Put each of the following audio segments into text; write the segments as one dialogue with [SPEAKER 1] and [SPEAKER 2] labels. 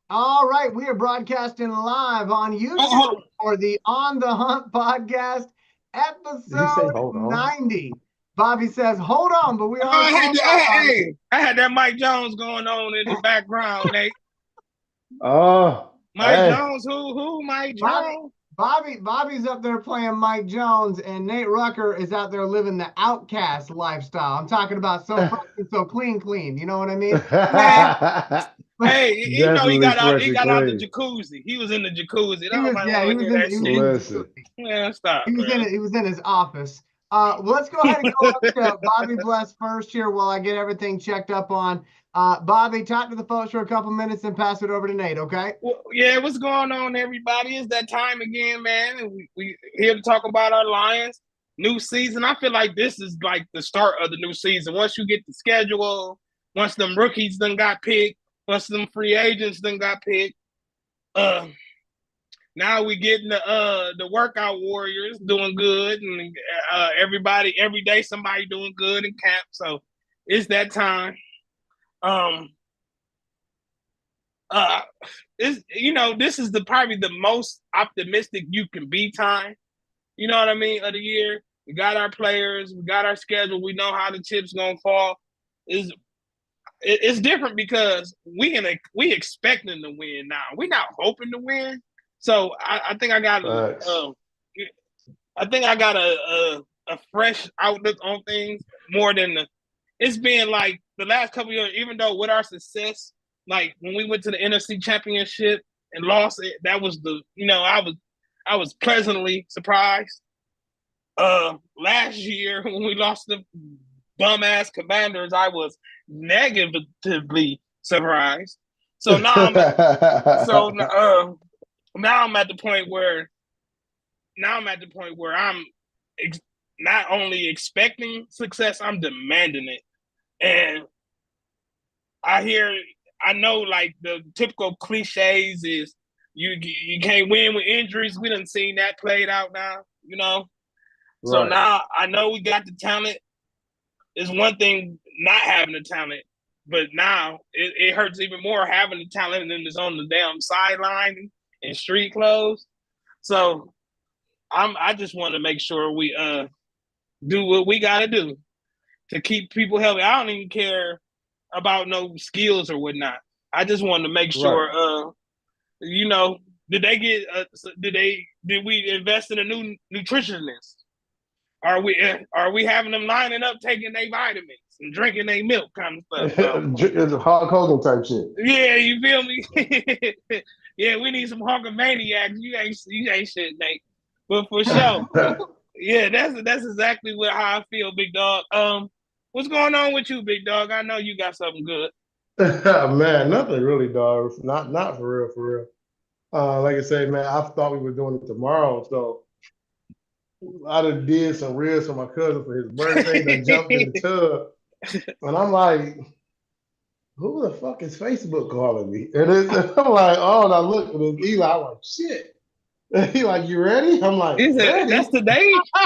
[SPEAKER 1] All right, we are broadcasting live on
[SPEAKER 2] Oh,
[SPEAKER 1] YouTube for the On the Hunt podcast,
[SPEAKER 3] Did he say
[SPEAKER 1] episode
[SPEAKER 3] hold on?
[SPEAKER 1] 90. Bobby says, hold on, but we
[SPEAKER 2] oh,
[SPEAKER 1] are going live, Bobby.
[SPEAKER 2] I had that Mike Jones going on in the background, Nate.
[SPEAKER 3] Oh,
[SPEAKER 2] Mike
[SPEAKER 3] hey.
[SPEAKER 2] Jones, who? Mike
[SPEAKER 1] Bobby,
[SPEAKER 2] Jones?
[SPEAKER 1] Bobby's up there playing Mike Jones, and Nate Rucker is out there living the outcast lifestyle. I'm talking about so fresh and so clean. You know what I mean?
[SPEAKER 2] Man, hey, he
[SPEAKER 3] Definitely
[SPEAKER 2] he
[SPEAKER 3] fresh and
[SPEAKER 2] got out the
[SPEAKER 3] clean.
[SPEAKER 2] jacuzzi. He was in the jacuzzi.
[SPEAKER 1] He was,
[SPEAKER 2] Nobody
[SPEAKER 1] yeah,
[SPEAKER 2] want to hear that
[SPEAKER 1] he was
[SPEAKER 2] shit.
[SPEAKER 1] in the
[SPEAKER 3] Listen.
[SPEAKER 1] jacuzzi.
[SPEAKER 2] Man, stop, bro.
[SPEAKER 1] He was in his office. Let's go ahead and go up to Bobby Bless first here while I get everything checked up on. Bobby, talk to the folks for a couple minutes and pass it over to Nate, okay?
[SPEAKER 2] Well, yeah, what's going on, everybody? It's that time again, man. And we here to talk about our Lions new season. I feel like this is like the start of the new season. Once you get the schedule, once them rookies done got picked, once them free agents done got picked, uh, now we getting the workout warriors doing good, and everybody every day somebody doing good in camp. So it's that time. Um, uh is this is the probably the most optimistic you can be time, you know what I mean, of the year. We got our players, we got our schedule, we know how the chips gonna fall. Is it's different because we expecting to win now. We're not hoping to win. So I think I got
[SPEAKER 3] Facts.
[SPEAKER 2] I think I got a fresh outlook on things more than it's been like the last couple of years. Even though with our success, like when we went to the NFC Championship and lost it, that was I was pleasantly surprised. Last year when we lost the bum ass Commanders, I was negatively surprised. So now I'm so now I'm at the point where I'm ex- not only expecting success, I'm demanding it. And I hear, I know, like the typical cliches is you can't win with injuries. We done seen that played out now, you know. So
[SPEAKER 3] Right.
[SPEAKER 2] now I know we got the talent. It's one thing not having the talent, but now it hurts even more having the talent and then it's on the damn sideline and street clothes. So I just want to make sure we do what we got to do to keep people healthy. I don't even care about no skills or whatnot. I just wanted to make
[SPEAKER 3] Right.
[SPEAKER 2] sure, you know, did they get? Did we invest in a new nutritionist? Are we having them lining up, taking their vitamins and drinking their milk, kind of stuff? So
[SPEAKER 3] It's a Hulk Hogan type shit.
[SPEAKER 2] yeah, you feel me? Yeah, we need some Hulkamaniacs. You ain't shit, Nate. But for sure, yeah, that's exactly how I feel, big dog. What's going on with you, big dog? I know you got something good.
[SPEAKER 3] Man, nothing really, dog. Not for real, for real. Like I say, man, I thought we were doing it tomorrow, so I done did some reels for my cousin for his birthday. Done jumped in the tub, and I'm like, who the fuck is Facebook calling me? And I'm like, oh, and I look, and it's Eli. I'm like, shit. He like, you ready? I'm like,
[SPEAKER 2] He said, "That's
[SPEAKER 3] ready?
[SPEAKER 2] today."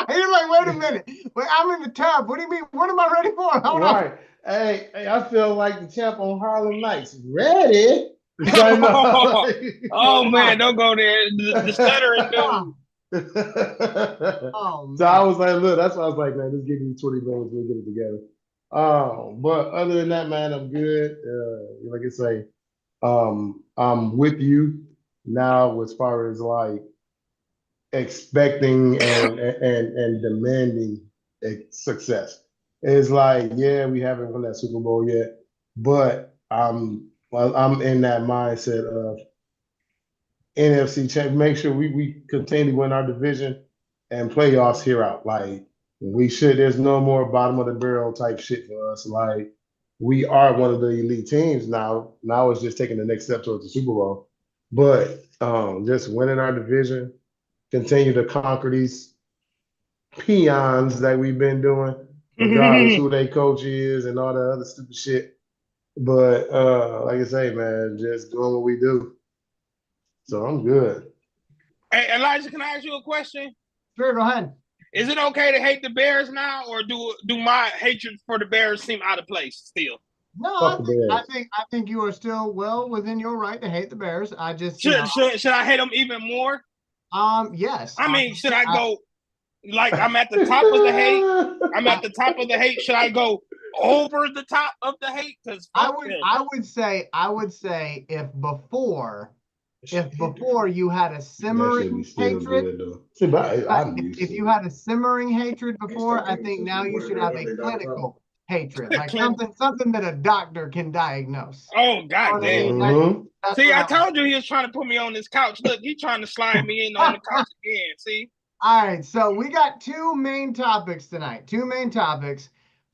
[SPEAKER 1] He's like, wait a minute. Wait, I'm in the tub. What do you mean? What am I ready for? Hold on.
[SPEAKER 3] Right. Hey, I feel like the champ on Harlem Nights. Ready? I know.
[SPEAKER 2] Oh man,
[SPEAKER 1] Stop.
[SPEAKER 2] don't go there. The stuttering
[SPEAKER 1] Stop.
[SPEAKER 2] dude.
[SPEAKER 1] Oh,
[SPEAKER 3] So I
[SPEAKER 1] man.
[SPEAKER 3] was like, look, that's why I was like, man, just give me 20 minutes, we'll get it together. But other than that, man, I'm good. Like I say, I'm with you now as far as like expecting and demanding success. It's like, yeah, we haven't won that Super Bowl yet, but I'm in that mindset of NFC champ. Make sure we continue to win our division and playoffs here out. Like we should. There's no more bottom of the barrel type shit for us. Like we are one of the elite teams now. Now it's just taking the next step towards the Super Bowl. But just winning our division, continue to conquer these peons that we've been doing, regardless who they coach is and all the other stupid shit. But like I say, man, just doing what we do. So I'm good.
[SPEAKER 2] Hey, Elijah, can I ask you a question?
[SPEAKER 1] Sure, go ahead.
[SPEAKER 2] Is it okay to hate the Bears now, or do my hatred for the Bears seem out of place still?
[SPEAKER 1] No,
[SPEAKER 3] Fuck the Bears.
[SPEAKER 1] I think you are still well within your right to hate the Bears. I just,
[SPEAKER 2] Should I hate them even more?
[SPEAKER 1] Yes.
[SPEAKER 2] I mean, should I go like I'm at the top of the hate? I'm at the top of the hate. Should I go over the top of the hate? Because
[SPEAKER 1] I would say if before you had a simmering hatred, if you had a simmering hatred before, I think now you should have a clinical hatred, like something that a doctor can diagnose.
[SPEAKER 2] Oh, God damn.
[SPEAKER 3] Mm-hmm.
[SPEAKER 2] See, I told you he was trying to put me on this couch. Look, he's trying to slide me in on the couch again. See?
[SPEAKER 1] All right, so we got two main topics tonight. Two main topics.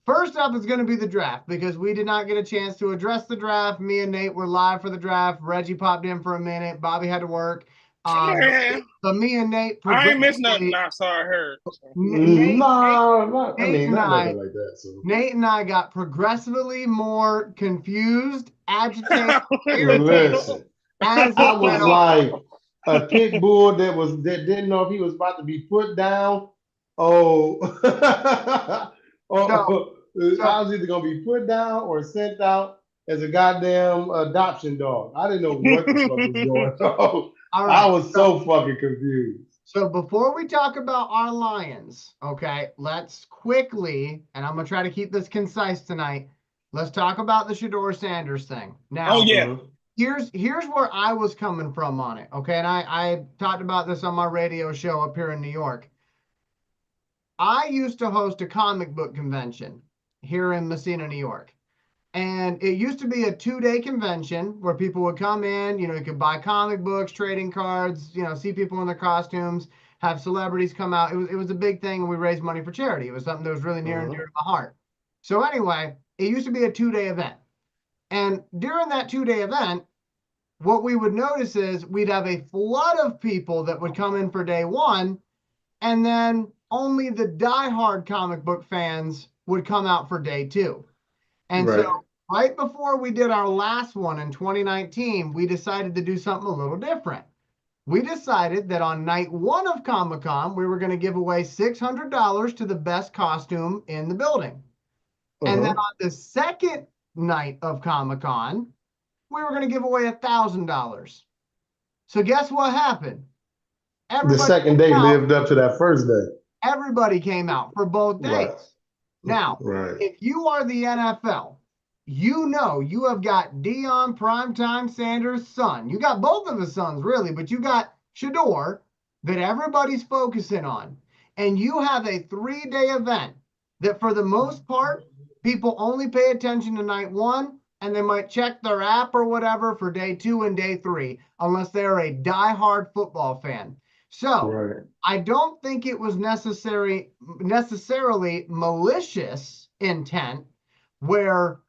[SPEAKER 1] First up is going to be the draft because we did not get a chance to address the draft. Me and Nate were live for the draft. Reggie popped in for a minute. Bobby had to work. But me and Nate,
[SPEAKER 2] I ain't missed nothing. I saw her.
[SPEAKER 1] Nate and I got progressively more confused, agitated, irritated.
[SPEAKER 3] I was like a pit bull that didn't know if he was about to be put down. I was either gonna be put down or sent out as a goddamn adoption dog. I didn't know what the fuck was going on. All right, I was so fucking confused.
[SPEAKER 1] So before we talk about our Lions, okay, let's quickly, and I'm gonna try to keep this concise tonight. Let's talk about the Shedeur Sanders thing. Now, here's where I was coming from on it, okay? And I talked about this on my radio show up here in New York. I used to host a comic book convention here in Messina, New York. And it used to be a 2-day convention where people would come in, you could buy comic books, trading cards, see people in their costumes, have celebrities come out. It was a big thing, and we raised money for charity. It was something that was really near and dear to my heart. So anyway, it used to be a 2-day event. And during that 2-day event, what we would notice is we'd have a flood of people that would come in for day one, and then only the diehard comic book fans would come out for day two. And so right before we did our last one in 2019, we decided to do something a little different. We decided that on night one of Comic-Con, we were going to give away $600 to the best costume in the building. And then on the second night of Comic-Con, we were going to give away $1,000. So guess what happened?
[SPEAKER 3] The second day lived up to that first day.
[SPEAKER 1] Everybody came out for both days. Now, if you are the NFL, you have got Deion Primetime Sanders' son. You got both of his sons, really, but you got Shedeur that everybody's focusing on. And you have a 3-day event that, for the most part, people only pay attention to night one, and they might check their app or whatever for day two and day three, unless they're a diehard football fan. So I don't think it was necessarily malicious intent where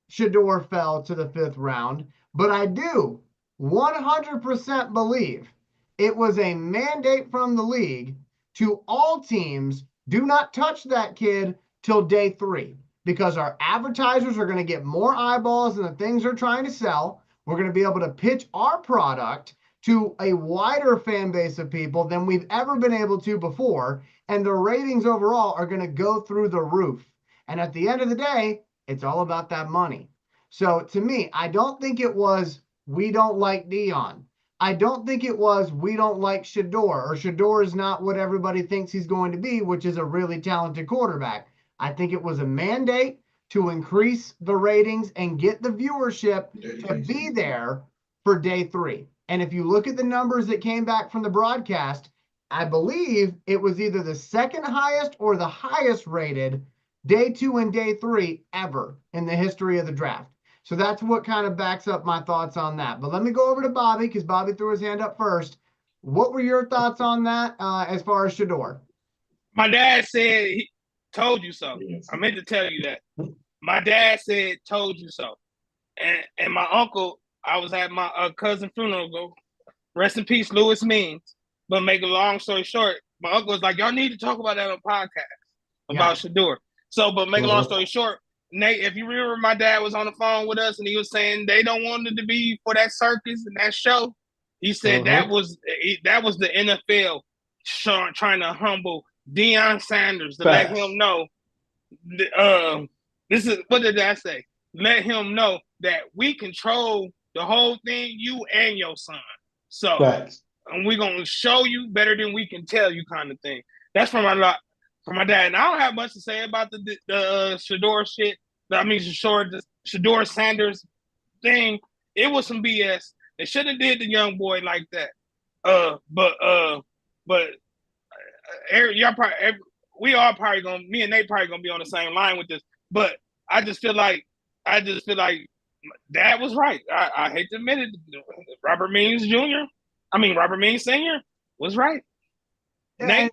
[SPEAKER 1] Shedeur fell to the 5th round, but I do 100% believe it was a mandate from the league to all teams, do not touch that kid till day 3, because our advertisers are going to get more eyeballs than the things they're trying to sell. We're going to be able to pitch our product to a wider fan base of people than we've ever been able to before. And the ratings overall are going to go through the roof. And at the end of the day, it's all about that money. So to me, I don't think it was, we don't like Deion. I don't think it was, we don't like Shedeur, or Shedeur is not what everybody thinks he's going to be, which is a really talented quarterback. I think it was a mandate to increase the ratings and get the viewership to be there for day 3. And if you look at the numbers that came back from the broadcast, I believe it was either the second highest or the highest rated day 2 and day 3 ever in the history of the draft. So that's what kind of backs up my thoughts on that. But let me go over to Bobby, because Bobby threw his hand up first. What were your thoughts on that as far as Shedeur?
[SPEAKER 2] My dad said he told you so. I meant to tell you that. My dad said told you so. And my uncle, I was at my cousin's funeral. Rest in peace, Louis Means. But make a long story short, my uncle was like, y'all need to talk about that on podcast about Shedeur. So, but make a long story short, Nate, if you remember, my dad was on the phone with us and he was saying they don't want it to be for that circus and that show. He said that was the NFL trying to humble Deion Sanders to let him know. This is, what did I say? let him know that we control the whole thing, you and your son. So, and we're gonna show you better than we can tell you, kind of thing. That's from my dad. And I don't have much to say about the Shedeur shit. I mean, Shedeur Sanders thing. It was some BS. They shouldn't have did the young boy like that. But y'all probably, we all probably gonna, me and Nate probably gonna be on the same line with this. But I just feel like Dad was right. I hate to admit it. Robert Means Sr. was right.
[SPEAKER 1] And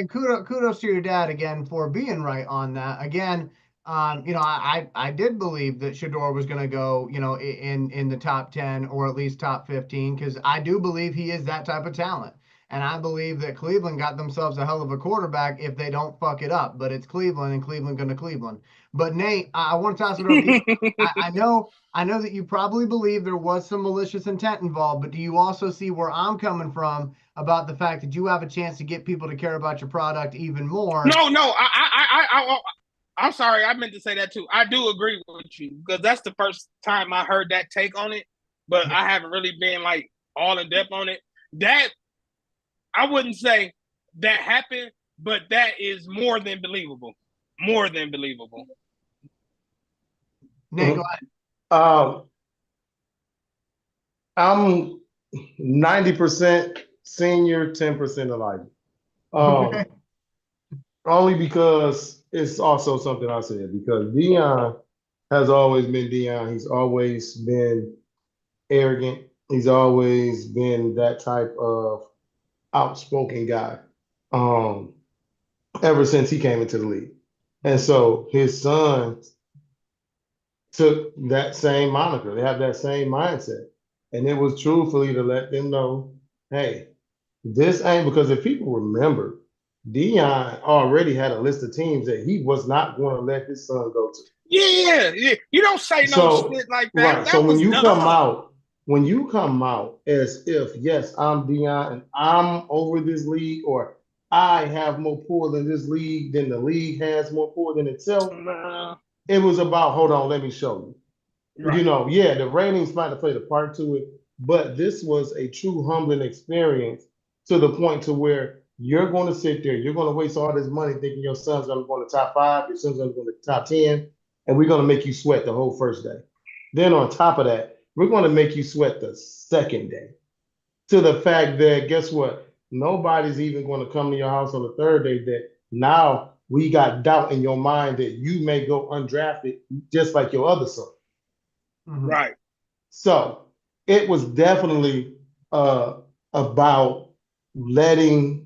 [SPEAKER 1] kudos to your dad again for being right on that. Again, I did believe that Shedeur was going to go, in the top 10 or at least top 15, because I do believe he is that type of talent. And I believe that Cleveland got themselves a hell of a quarterback if they don't fuck it up. But it's Cleveland, and Cleveland going to Cleveland. But Nate, I want to toss it over to you. I know that you probably believe there was some malicious intent involved, but do you also see where I'm coming from about the fact that you have a chance to get people to care about your product even more?
[SPEAKER 2] No, I'm sorry. I meant to say that too. I do agree with you, because that's the first time I heard that take on it, but I haven't really been like all in depth on it. That, I wouldn't say that happened, but that is more than believable. More than believable.
[SPEAKER 1] Nate, go ahead.
[SPEAKER 3] I'm 90% senior, 10% Elijah. Okay. Only because it's also something I said, because Deion has always been Deion. He's always been arrogant. He's always been that type of outspoken guy, ever since he came into the league. And so his son took that same moniker. They have that same mindset. And it was truthfully to let them know, hey, this ain't, because if people remember, Deion already had a list of teams that he was not going to let his son go to.
[SPEAKER 2] Yeah. You don't say no shit like that.
[SPEAKER 3] Right. That so when you come out as if, yes, I'm Deion and I'm over this league, or I have more pull than this league, than the league has more pull than itself. It was about, hold on, let me show you. Right. The ratings might have played a part to it, but this was a true humbling experience, to the point to where you're going to sit there, you're going to waste all this money thinking your son's going to go in the top 5, your son's going to go in the top 10, and we're going to make you sweat the whole first day. Then on top of that, we're going to make you sweat the second day, to the fact that, guess what? Nobody's even going to come to your house on the third day, that now we got doubt in your mind that you may go undrafted just like your other son.
[SPEAKER 1] Mm-hmm.
[SPEAKER 2] Right.
[SPEAKER 3] So it was definitely about letting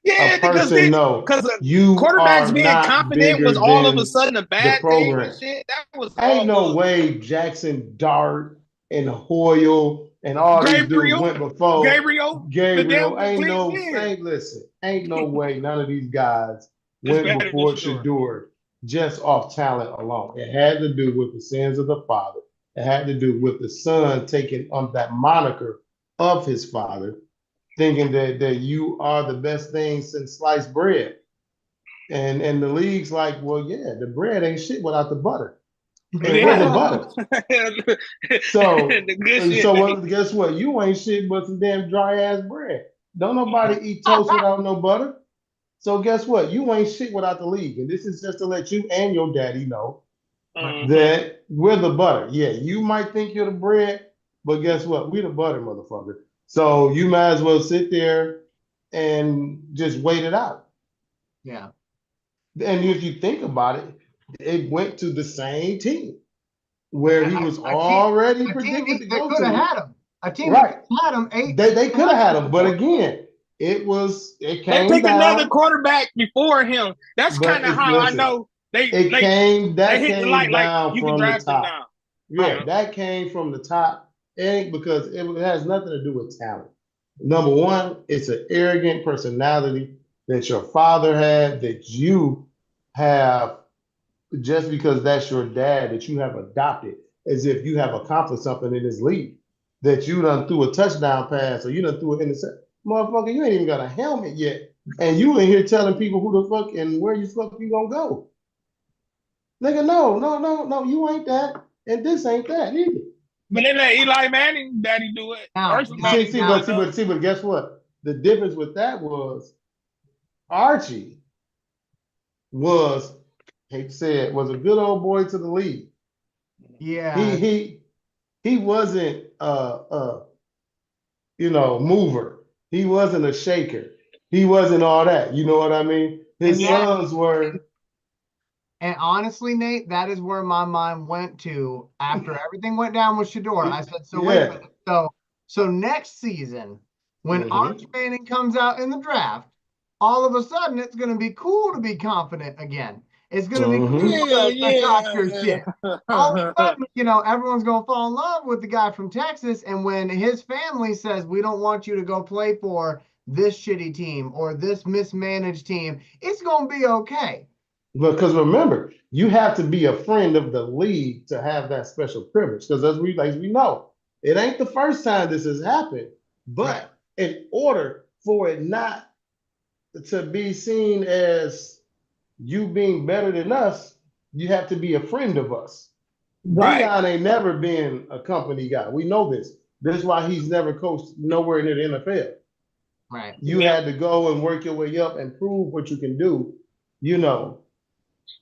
[SPEAKER 3] a person know,
[SPEAKER 2] because
[SPEAKER 3] you
[SPEAKER 2] quarterbacks
[SPEAKER 3] are
[SPEAKER 2] being
[SPEAKER 3] not
[SPEAKER 2] confident was all of a sudden a bad thing and shit. That was
[SPEAKER 3] ain't no way Jackson Dart and Hoyle and all these dudes went before.
[SPEAKER 2] Gabriel,
[SPEAKER 3] ain't no way none of these guys went before Shedeur just off talent alone. It had to do with the sins of the father. It had to do with the son taking on that moniker of his father, thinking that you are the best thing since sliced bread. And the league's like, well, yeah, the bread ain't shit without the butter. And where's the butter? So guess what? You ain't shit but some damn dry ass bread. Don't nobody eat toast without no butter. So guess what? You ain't shit without the league. And this is just to let you and your daddy know that we're the butter. Yeah, you might think you're the bread, but guess what? We the butter, motherfucker. So you might as well sit there and just wait it out.
[SPEAKER 1] Yeah.
[SPEAKER 3] And if you think about it, it went to the same team where he was already predicted to go to. They
[SPEAKER 1] could have had him. A team had him.
[SPEAKER 3] They could have had him, but again, it came down.
[SPEAKER 2] They picked another quarterback before him. That's kind of how I know
[SPEAKER 3] that came down from the top. Yeah, that came from the top, and because it has nothing to do with talent. Number one, it's an arrogant personality that your father had, that you have, just because that's your dad, that you have adopted, as if you have accomplished something in this league, that you done threw a touchdown pass, or you done threw an interception. Motherfucker, you ain't even got a helmet yet, and you in here telling people who the fuck and where you fuck you gonna go. Nigga, no, you ain't that, and this ain't that either.
[SPEAKER 2] But then let Eli Manning daddy do it.
[SPEAKER 3] But guess what? The difference with that was Archie was, hate to say it, was a good old boy to the league.
[SPEAKER 1] Yeah.
[SPEAKER 3] He wasn't mover. He wasn't a shaker. He wasn't all that. You know what I mean? His sons were.
[SPEAKER 1] And honestly, Nate, that is where my mind went to after everything went down with Shedeur. I said, so wait a minute. So next season, when Arch Manning comes out in the draft, all of a sudden it's going to be cool to be confident again. It's going to be cool to talk your shit. All of a sudden, everyone's going to fall in love with the guy from Texas. And when his family says, we don't want you to go play for this shitty team or this mismanaged team, it's going to be okay.
[SPEAKER 3] Because remember, you have to be a friend of the league to have that special privilege. Because as we know, it ain't the first time this has happened. But in order for it not to be seen as you being better than us, you have to be a friend of us. Right. Deion ain't never been a company guy. We know this. That's why he's never coached nowhere near the NFL.
[SPEAKER 1] Right.
[SPEAKER 3] You had to go and work your way up and prove what you can do,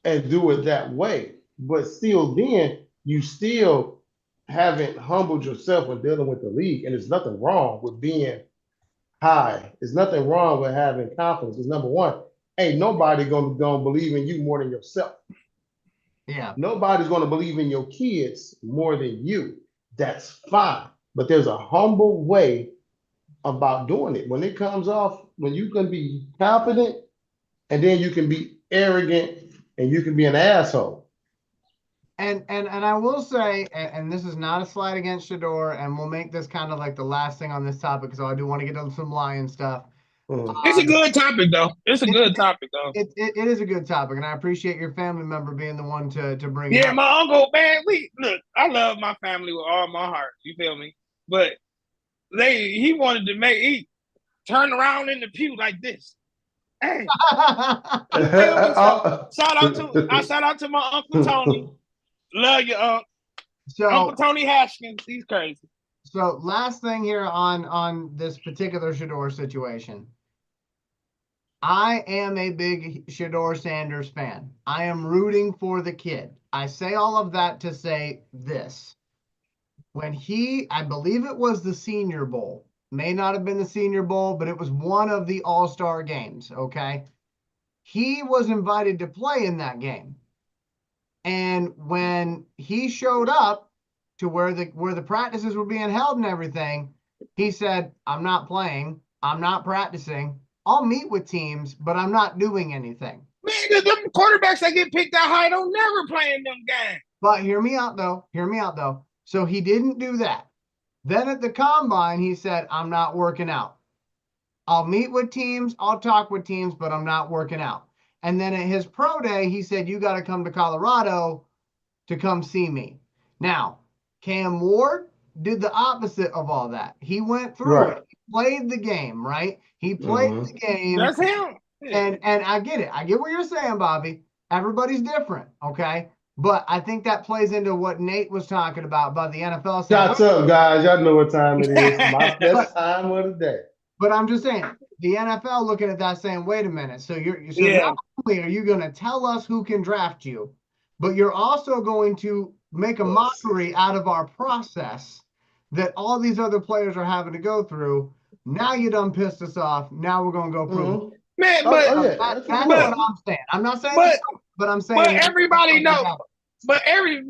[SPEAKER 3] and do it that way. But still then, you still haven't humbled yourself when dealing with the league. And there's nothing wrong with being high. There's nothing wrong with having confidence. It's number one. Ain't nobody gonna believe in you more than yourself.
[SPEAKER 1] Yeah.
[SPEAKER 3] Nobody's gonna believe in your kids more than you. That's fine. But there's a humble way about doing it. When it comes off, when you can be confident and then you can be arrogant and you can be an asshole.
[SPEAKER 1] And I will say, and this is not a slight against Shedeur, and we'll make this kind of like the last thing on this topic, because I do want to get into some Lion stuff.
[SPEAKER 2] It's a good topic, though. It
[SPEAKER 1] is a good topic, and I appreciate your family member being the one to bring it up.
[SPEAKER 2] Yeah, my uncle, man, look, I love my family with all my heart. You feel me? But he wanted to he turned around in the pew like this. Hey, shout out to my Uncle Tony. Love you, Uncle Tony Haskins. He's crazy.
[SPEAKER 1] So last thing here on this particular Shedeur situation. I am a big Shedeur Sanders fan. I am rooting for the kid. I say all of that to say this. When I believe it was the Senior Bowl, may not have been the Senior Bowl, but it was one of the All-Star games, okay? He was invited to play in that game. And when he showed up to where the practices were being held and everything, he said, I'm not playing. I'm not practicing. I'll meet with teams, but I'm not doing anything.
[SPEAKER 2] Man, them quarterbacks that get picked out high don't never play in them games.
[SPEAKER 1] But hear me out, though. So he didn't do that. Then at the combine, he said, I'm not working out. I'll meet with teams. I'll talk with teams, but I'm not working out. And then at his pro day, he said, you got to come to Colorado to come see me. Now, Cam Ward did the opposite of all that. He went through it. He played the game, right? He played the game.
[SPEAKER 2] That's him.
[SPEAKER 1] And I get it. I get what you're saying, Bobby. Everybody's different, okay? But I think that plays into what Nate was talking about the NFL.
[SPEAKER 3] Shots up, guys. Y'all know what time it is. My best time of the day.
[SPEAKER 1] But I'm just saying, the NFL looking at that saying, wait a minute. So not only are you going to tell us who can draft you, but you're also going to make a mockery out of our process that all these other players are having to go through. Now you done pissed us off. Now we're going to go prove it.
[SPEAKER 2] Man,
[SPEAKER 1] that's what I'm saying. I'm not saying but I'm saying.
[SPEAKER 2] But everybody knows. But every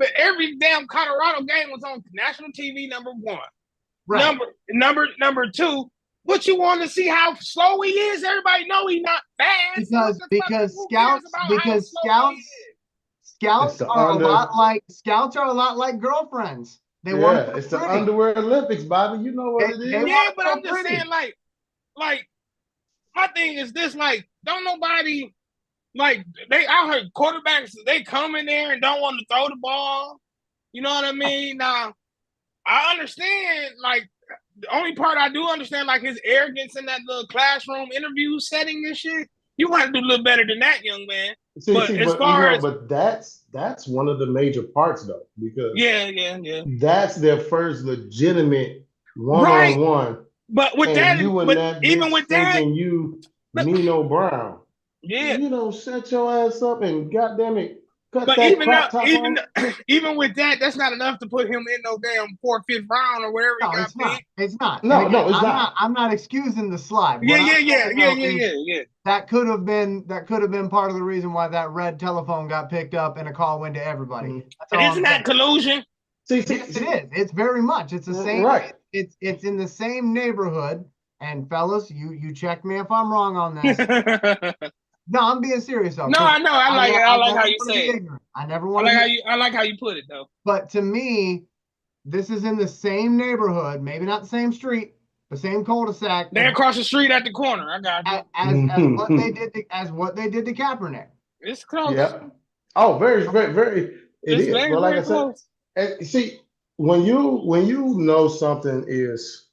[SPEAKER 2] damn Colorado game was on national TV, number one. Right. Number two, what you want to see how slow he is? Everybody know he's not fast.
[SPEAKER 1] Because scouts are a lot like girlfriends.
[SPEAKER 3] It's the underwear Olympics, Bobby. You know what it is.
[SPEAKER 2] Yeah, but I'm just saying, like my thing is this, don't nobody I heard quarterbacks, they come in there and don't want to throw the ball. You know what I mean? Now, I understand, the only part I do understand, his arrogance in that little classroom interview setting and shit. You want to do a little better than that, young man.
[SPEAKER 3] but that's one of the major parts though, because that's their first legitimate one-on-one.
[SPEAKER 2] But with that, even with that,
[SPEAKER 3] thinking you Nino Brown,
[SPEAKER 2] yeah,
[SPEAKER 3] shut your ass up and goddamn it, cut that crop top on.
[SPEAKER 2] Even with that, that's not enough to put him in no damn 4th, 5th round or wherever he got picked.
[SPEAKER 1] It's not.
[SPEAKER 3] No, it's not.
[SPEAKER 1] I'm not excusing the slide.
[SPEAKER 2] Yeah.
[SPEAKER 1] That could have been part of the reason why that red telephone got picked up and a call went to everybody.
[SPEAKER 2] Mm-hmm. Isn't that collusion?
[SPEAKER 1] Yes, it is. It's very much. It's the same.
[SPEAKER 3] Right.
[SPEAKER 1] It's in the same neighborhood. And fellas, you check me if I'm wrong on this. No, I'm being serious though.
[SPEAKER 2] No, I know. I like how you say it.
[SPEAKER 1] I never want to.
[SPEAKER 2] I like how you put it though.
[SPEAKER 1] But to me, this is in the same neighborhood, maybe not the same street, the same cul-de-sac.
[SPEAKER 2] They're across the street at the corner. I got you.
[SPEAKER 1] As what they did to Kaepernick.
[SPEAKER 2] It's close.
[SPEAKER 3] Yeah. Oh, very, very, very. It is. But like I said, and see, when you know something is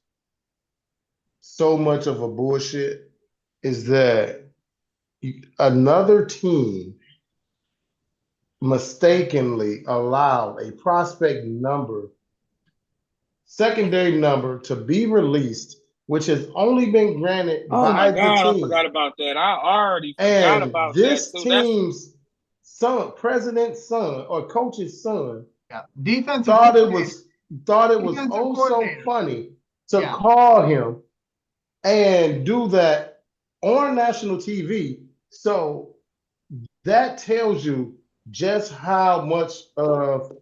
[SPEAKER 3] so much of a bullshit, is that another team mistakenly allowed a prospect number, secondary number, to be released, which has only been granted by the team.
[SPEAKER 2] I forgot about that. I already forgot about
[SPEAKER 3] this that. Team's son, president's son or coach's son,
[SPEAKER 1] defensive
[SPEAKER 3] thought it was so funny to call him and do that on national TV. So that tells you just how much of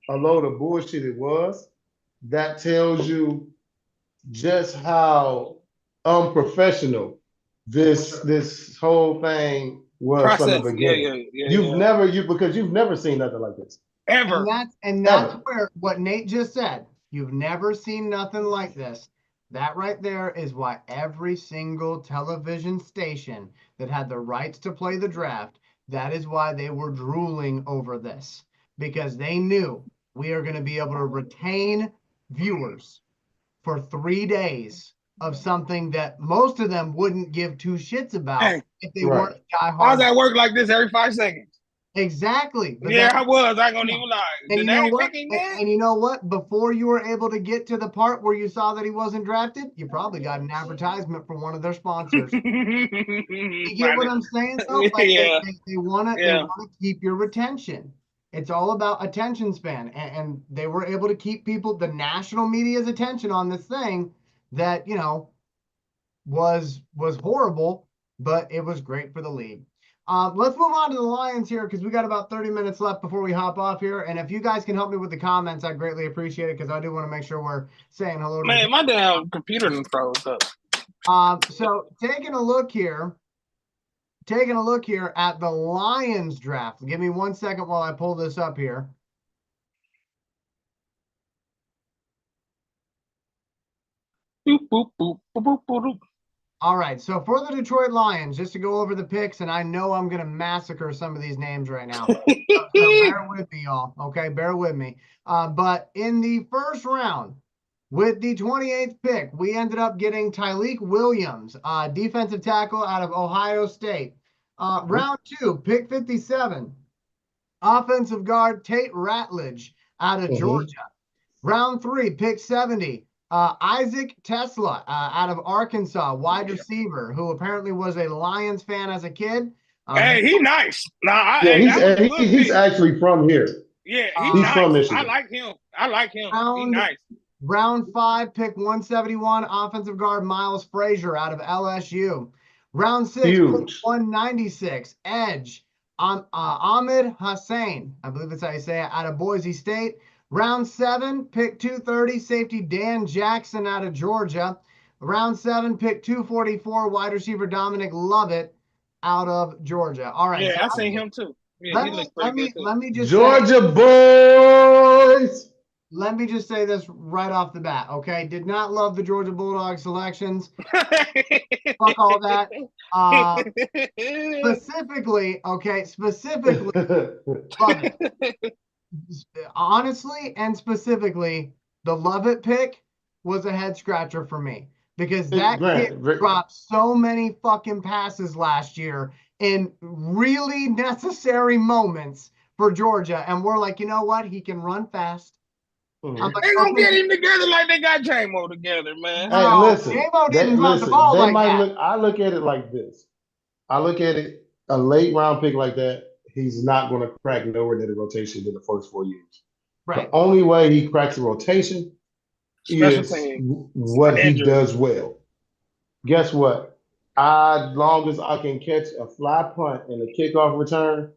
[SPEAKER 3] a load of bullshit it was. That tells you just how unprofessional this whole thing was from the beginning. Because you've never seen nothing like this.
[SPEAKER 2] Ever.
[SPEAKER 1] And that's where what Nate just said. You've never seen nothing like this. That right there is why every single television station that had the rights to play the draft, that is why they were drooling over this. Because they knew we are going to be able to retain viewers for 3 days of something that most of them wouldn't give 2 shits about if they weren't diehard.
[SPEAKER 2] How does that work like this every 5 seconds?
[SPEAKER 1] Exactly.
[SPEAKER 2] But I was. I ain't gonna even lie.
[SPEAKER 1] And you know what? Before you were able to get to the part where you saw that he wasn't drafted, you probably got an advertisement from one of their sponsors. You get what I'm saying? So, like, they want to keep your retention. It's all about attention span, and they were able to keep the national media's attention on this thing that was horrible, but it was great for the league. Let's move on to the Lions here because we got about 30 minutes left before we hop off here. And if you guys can help me with the comments, I'd greatly appreciate it because I do want to make sure we're saying hello to
[SPEAKER 2] my damn computer done froze up.
[SPEAKER 1] So taking a look here at the Lions draft. Give me 1 second while I pull this up here.
[SPEAKER 2] Boop, boop, boop, boop, boop, boop.
[SPEAKER 1] All right, so for the Detroit Lions, just to go over the picks, and I know I'm going to massacre some of these names right now. So bear with me, y'all. Okay, bear with me. But in the first round, with the 28th pick, we ended up getting Tyleik Williams, defensive tackle out of Ohio State. Round 2, pick 57, offensive guard Tate Ratledge out of Georgia. Round 3, pick 70. Isaac Tesla out of Arkansas, wide receiver, who apparently was a Lions fan as a kid.
[SPEAKER 2] Hey, he's nice.
[SPEAKER 3] He's actually from here.
[SPEAKER 2] Yeah, he's nice.
[SPEAKER 3] From Michigan.
[SPEAKER 2] I like him. He's nice.
[SPEAKER 1] Round 5, pick 171, offensive guard Miles Frazier out of LSU. Round 6, pick 196, edge Ahmed Hussein, I believe that's how you say it, out of Boise State. Round 7, pick 230, safety Dan Jackson out of Georgia. Round 7, pick 244, wide receiver Dominic Lovett out of Georgia. All right.
[SPEAKER 2] Yeah, I seen him too. Yeah,
[SPEAKER 1] let me just
[SPEAKER 3] Georgia boys.
[SPEAKER 1] Let me just say this right off the bat, okay? Did not love the Georgia Bulldogs selections. Fuck all that. Specifically, love it. Honestly and specifically, the Lovett pick was a head scratcher for me because that kid dropped so many fucking passes last year in really necessary moments for Georgia. And we're like, you know what? He can run fast.
[SPEAKER 3] Mm-hmm.
[SPEAKER 1] I'm like,
[SPEAKER 2] they gonna get him together like they got J-Mo together, man.
[SPEAKER 3] Hey,
[SPEAKER 1] no,
[SPEAKER 3] listen.
[SPEAKER 1] J-Mo didn't drop the ball
[SPEAKER 3] They
[SPEAKER 1] like
[SPEAKER 3] might
[SPEAKER 1] that.
[SPEAKER 3] look. I look at it like this. I look at it a late round pick like that. He's not going to crack nowhere near the rotation in the first 4 years.
[SPEAKER 1] Right.
[SPEAKER 3] The only way he cracks the rotation
[SPEAKER 2] Special
[SPEAKER 3] is
[SPEAKER 2] team.
[SPEAKER 3] what he
[SPEAKER 2] Injury.
[SPEAKER 3] does well. Guess what? As long as I can catch a fly punt and a kickoff return,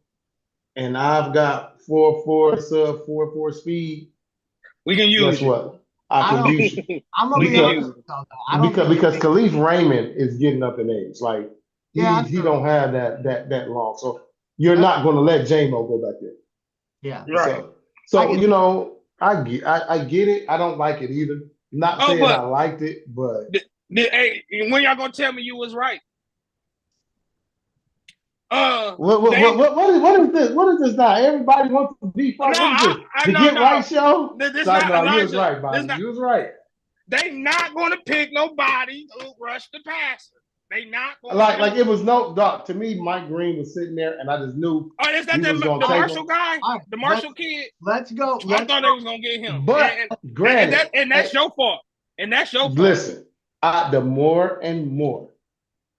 [SPEAKER 3] and I've got 4.4 sub 4.4 speed,
[SPEAKER 2] we can use
[SPEAKER 3] guess what? I can use you.
[SPEAKER 1] I'm gonna be honest though. I don't
[SPEAKER 3] because Khalif Raymond is getting up in age. Like he don't have that long. So you're not going to let J-Mo go back there.
[SPEAKER 1] Yeah.
[SPEAKER 2] Right.
[SPEAKER 3] So you know, I get it. I don't like it either. Not saying I liked it, but
[SPEAKER 2] hey, when y'all gonna tell me you was right?
[SPEAKER 3] What is this? What is this now? Everybody wants to be fun.
[SPEAKER 2] No,
[SPEAKER 3] what is this?
[SPEAKER 2] I
[SPEAKER 3] The
[SPEAKER 2] no,
[SPEAKER 3] Get
[SPEAKER 2] no.
[SPEAKER 3] Right show?
[SPEAKER 2] This
[SPEAKER 3] No,
[SPEAKER 2] not Elijah.
[SPEAKER 3] you was right, Bobby. You was right.
[SPEAKER 2] They not gonna pick nobody who rush the passer. They not gonna
[SPEAKER 3] like it was no dog. To me, Mike Green was sitting there, and I just knew.
[SPEAKER 2] Oh, is that the Marshall guy?
[SPEAKER 1] Right,
[SPEAKER 2] the Marshall kid?
[SPEAKER 1] Let's go.
[SPEAKER 2] I thought they was gonna get him.
[SPEAKER 3] But granted,
[SPEAKER 2] and that's your fault. And that's your fault.
[SPEAKER 3] Listen, the more and more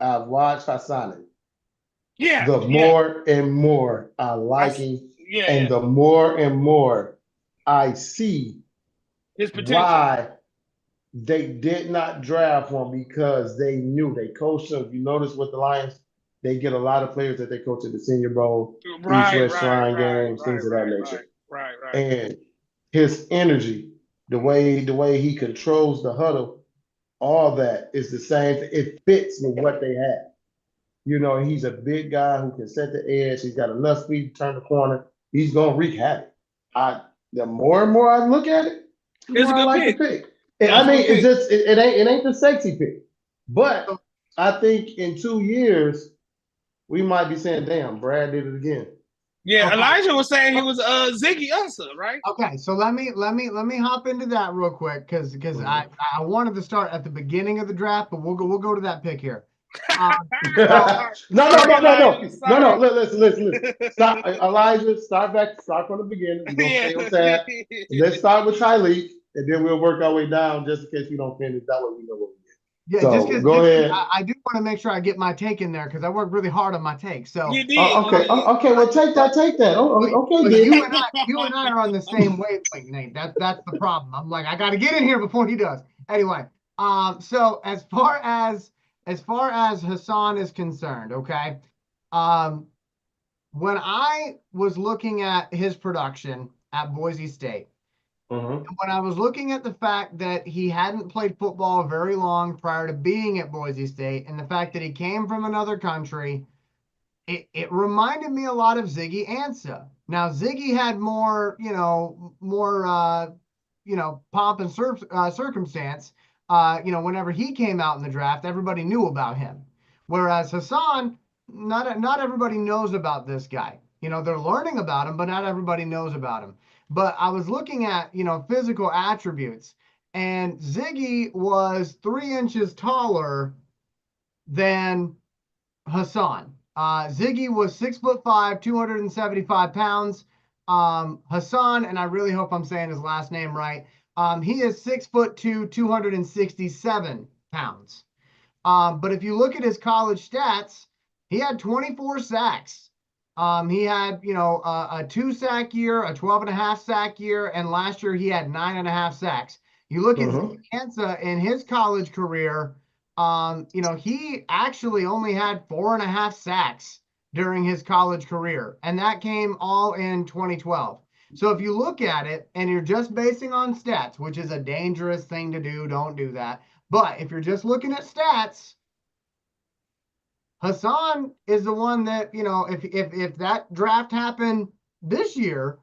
[SPEAKER 3] I've watched Hassan, the more and more I like him, and the more and more I see
[SPEAKER 2] his potential.
[SPEAKER 3] Why they did not draft one, because they knew they coached him. If you notice with the Lions, they get a lot of players that they coach at the Senior Bowl, East West Shrine games, things of that nature.
[SPEAKER 2] Right.
[SPEAKER 3] And his energy, the way he controls the huddle, all that is the same. It fits with what they have. You know, he's a big guy who can set the edge. He's got enough speed to turn the corner. He's gonna wreak havoc. The more and more I look at it, the more I like the pick. I mean, it's just it ain't the sexy pick, but I think in 2 years we might be saying, "Damn, Brad did it again."
[SPEAKER 2] Yeah, okay. Elijah was saying he was Ziggy Ansah, right?
[SPEAKER 1] Okay, so let me hop into that real quick because I wanted to start at the beginning of the draft, but we'll go to that pick here.
[SPEAKER 3] No. Listen. Stop, Elijah. Start from the beginning. We're gonna stay on that. Let's start with Tyleek, and then we'll work our way down, just in case we don't finish. That way we know what we get.
[SPEAKER 1] Yeah, so go ahead. I do want to make sure I get my take in there because I worked really hard on my take. So
[SPEAKER 2] you did.
[SPEAKER 3] Okay. Well, take that. Okay.
[SPEAKER 1] You and I are on the same wavelength, Nate. That's the problem. I'm like, I got to get in here before he does. Anyway, so as far as Hassan is concerned, okay, when I was looking at his production at Boise State, when I was looking at the fact that he hadn't played football very long prior to being at Boise State, and the fact that he came from another country, it reminded me a lot of Ziggy Ansah. Now, Ziggy had more pomp and circumstance. Whenever he came out in the draft, everybody knew about him. Whereas Hassan, not everybody knows about this guy. They're learning about him, but not everybody knows about him. But I was looking at, physical attributes, and Ziggy was 3 inches taller than Hassan. Ziggy was 6'5", 275 pounds. Hassan, and I really hope I'm saying his last name right, he is 6'2", 267 pounds. But if you look at his college stats, he had 24 sacks. He had, a 2-sack year, a 12.5 sack year, and last year he had 9.5 sacks. You look at Ansah in his college career, he actually only had 4.5 sacks during his college career, and that came all in 2012. So if you look at it and you're just basing on stats, which is a dangerous thing to do, don't do that. But if you're just looking at stats, Hassan is the one that, if that draft happened this year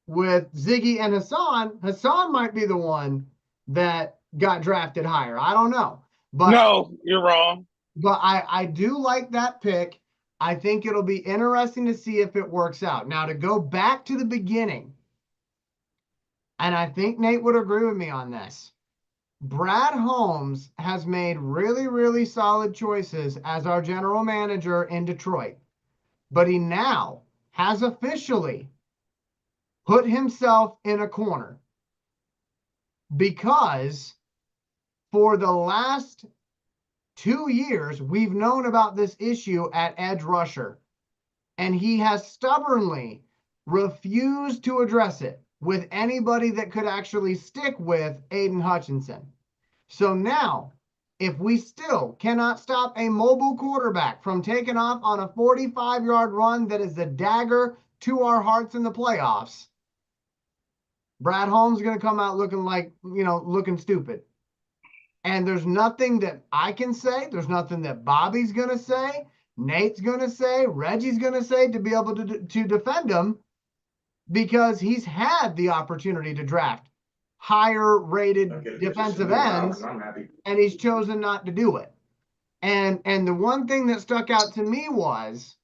[SPEAKER 1] with Ziggy and Hassan might be the one that got drafted higher. I don't know. But
[SPEAKER 2] no, you're wrong.
[SPEAKER 1] But I do like that pick. I think it'll be interesting to see if it works out. Now, to go back to the beginning, and I think Nate would agree with me on this, Brad Holmes has made really, really solid choices as our general manager in Detroit. but he now has officially put himself in a corner because for the last 2 years, we've known about this issue at edge rusher, and he has stubbornly refused to address it with anybody that could actually stick with Aiden Hutchinson. So now, if we still cannot stop a mobile quarterback from taking off on a 45-yard run that is the dagger to our hearts in the playoffs, Brad Holmes is going to come out looking like, looking stupid. And there's nothing that I can say. There's nothing that Bobby's going to say, Nate's going to say, Reggie's going to say to be able to defend him, because he's had the opportunity to draft higher rated defensive ends, and he's chosen not to do it. And the one thing that stuck out to me was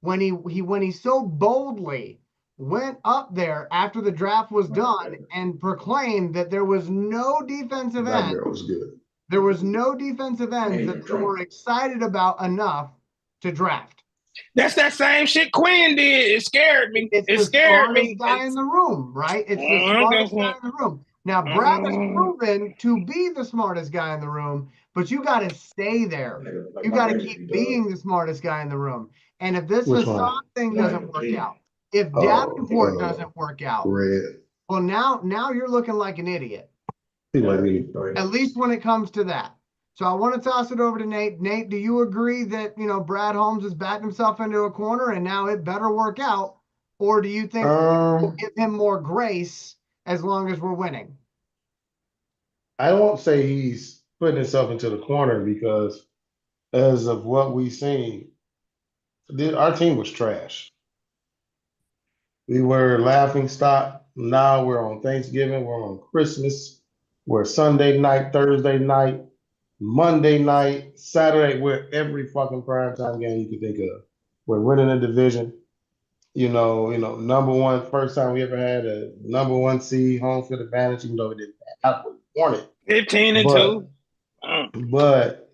[SPEAKER 1] when he so boldly went up there after the draft was done and proclaimed that there was no defensive end. There was no defensive ends that they were excited about enough to draft.
[SPEAKER 2] That's that same shit Quinn did. It scared me. It scared me.
[SPEAKER 1] It's the smartest guy in the room, right? It's the smartest guy in the room. Now, Brad has proven to be the smartest guy in the room, but you got to stay there. You got to keep being the smartest guy in the room. And if this Hassan thing doesn't work out, if Davenport doesn't work out, well, now you're looking like an idiot. At least when it comes to that. So I want to toss it over to Nate. Nate, do you agree that, Brad Holmes has backed himself into a corner and now it better work out? Or do you think we'll give him more grace as long as we're winning?
[SPEAKER 3] I won't say he's putting himself into the corner, because as of what we've seen, our team was trash. We were laughing stock. Now we're on Thanksgiving. We're on Christmas. We're Sunday night, Thursday night, Monday night, Saturday. We're every fucking primetime game you can think of. We're winning a division. Number one, first time we ever had a number one seed, home field advantage, even though we didn't have what we wanted.
[SPEAKER 2] 15-2.
[SPEAKER 3] But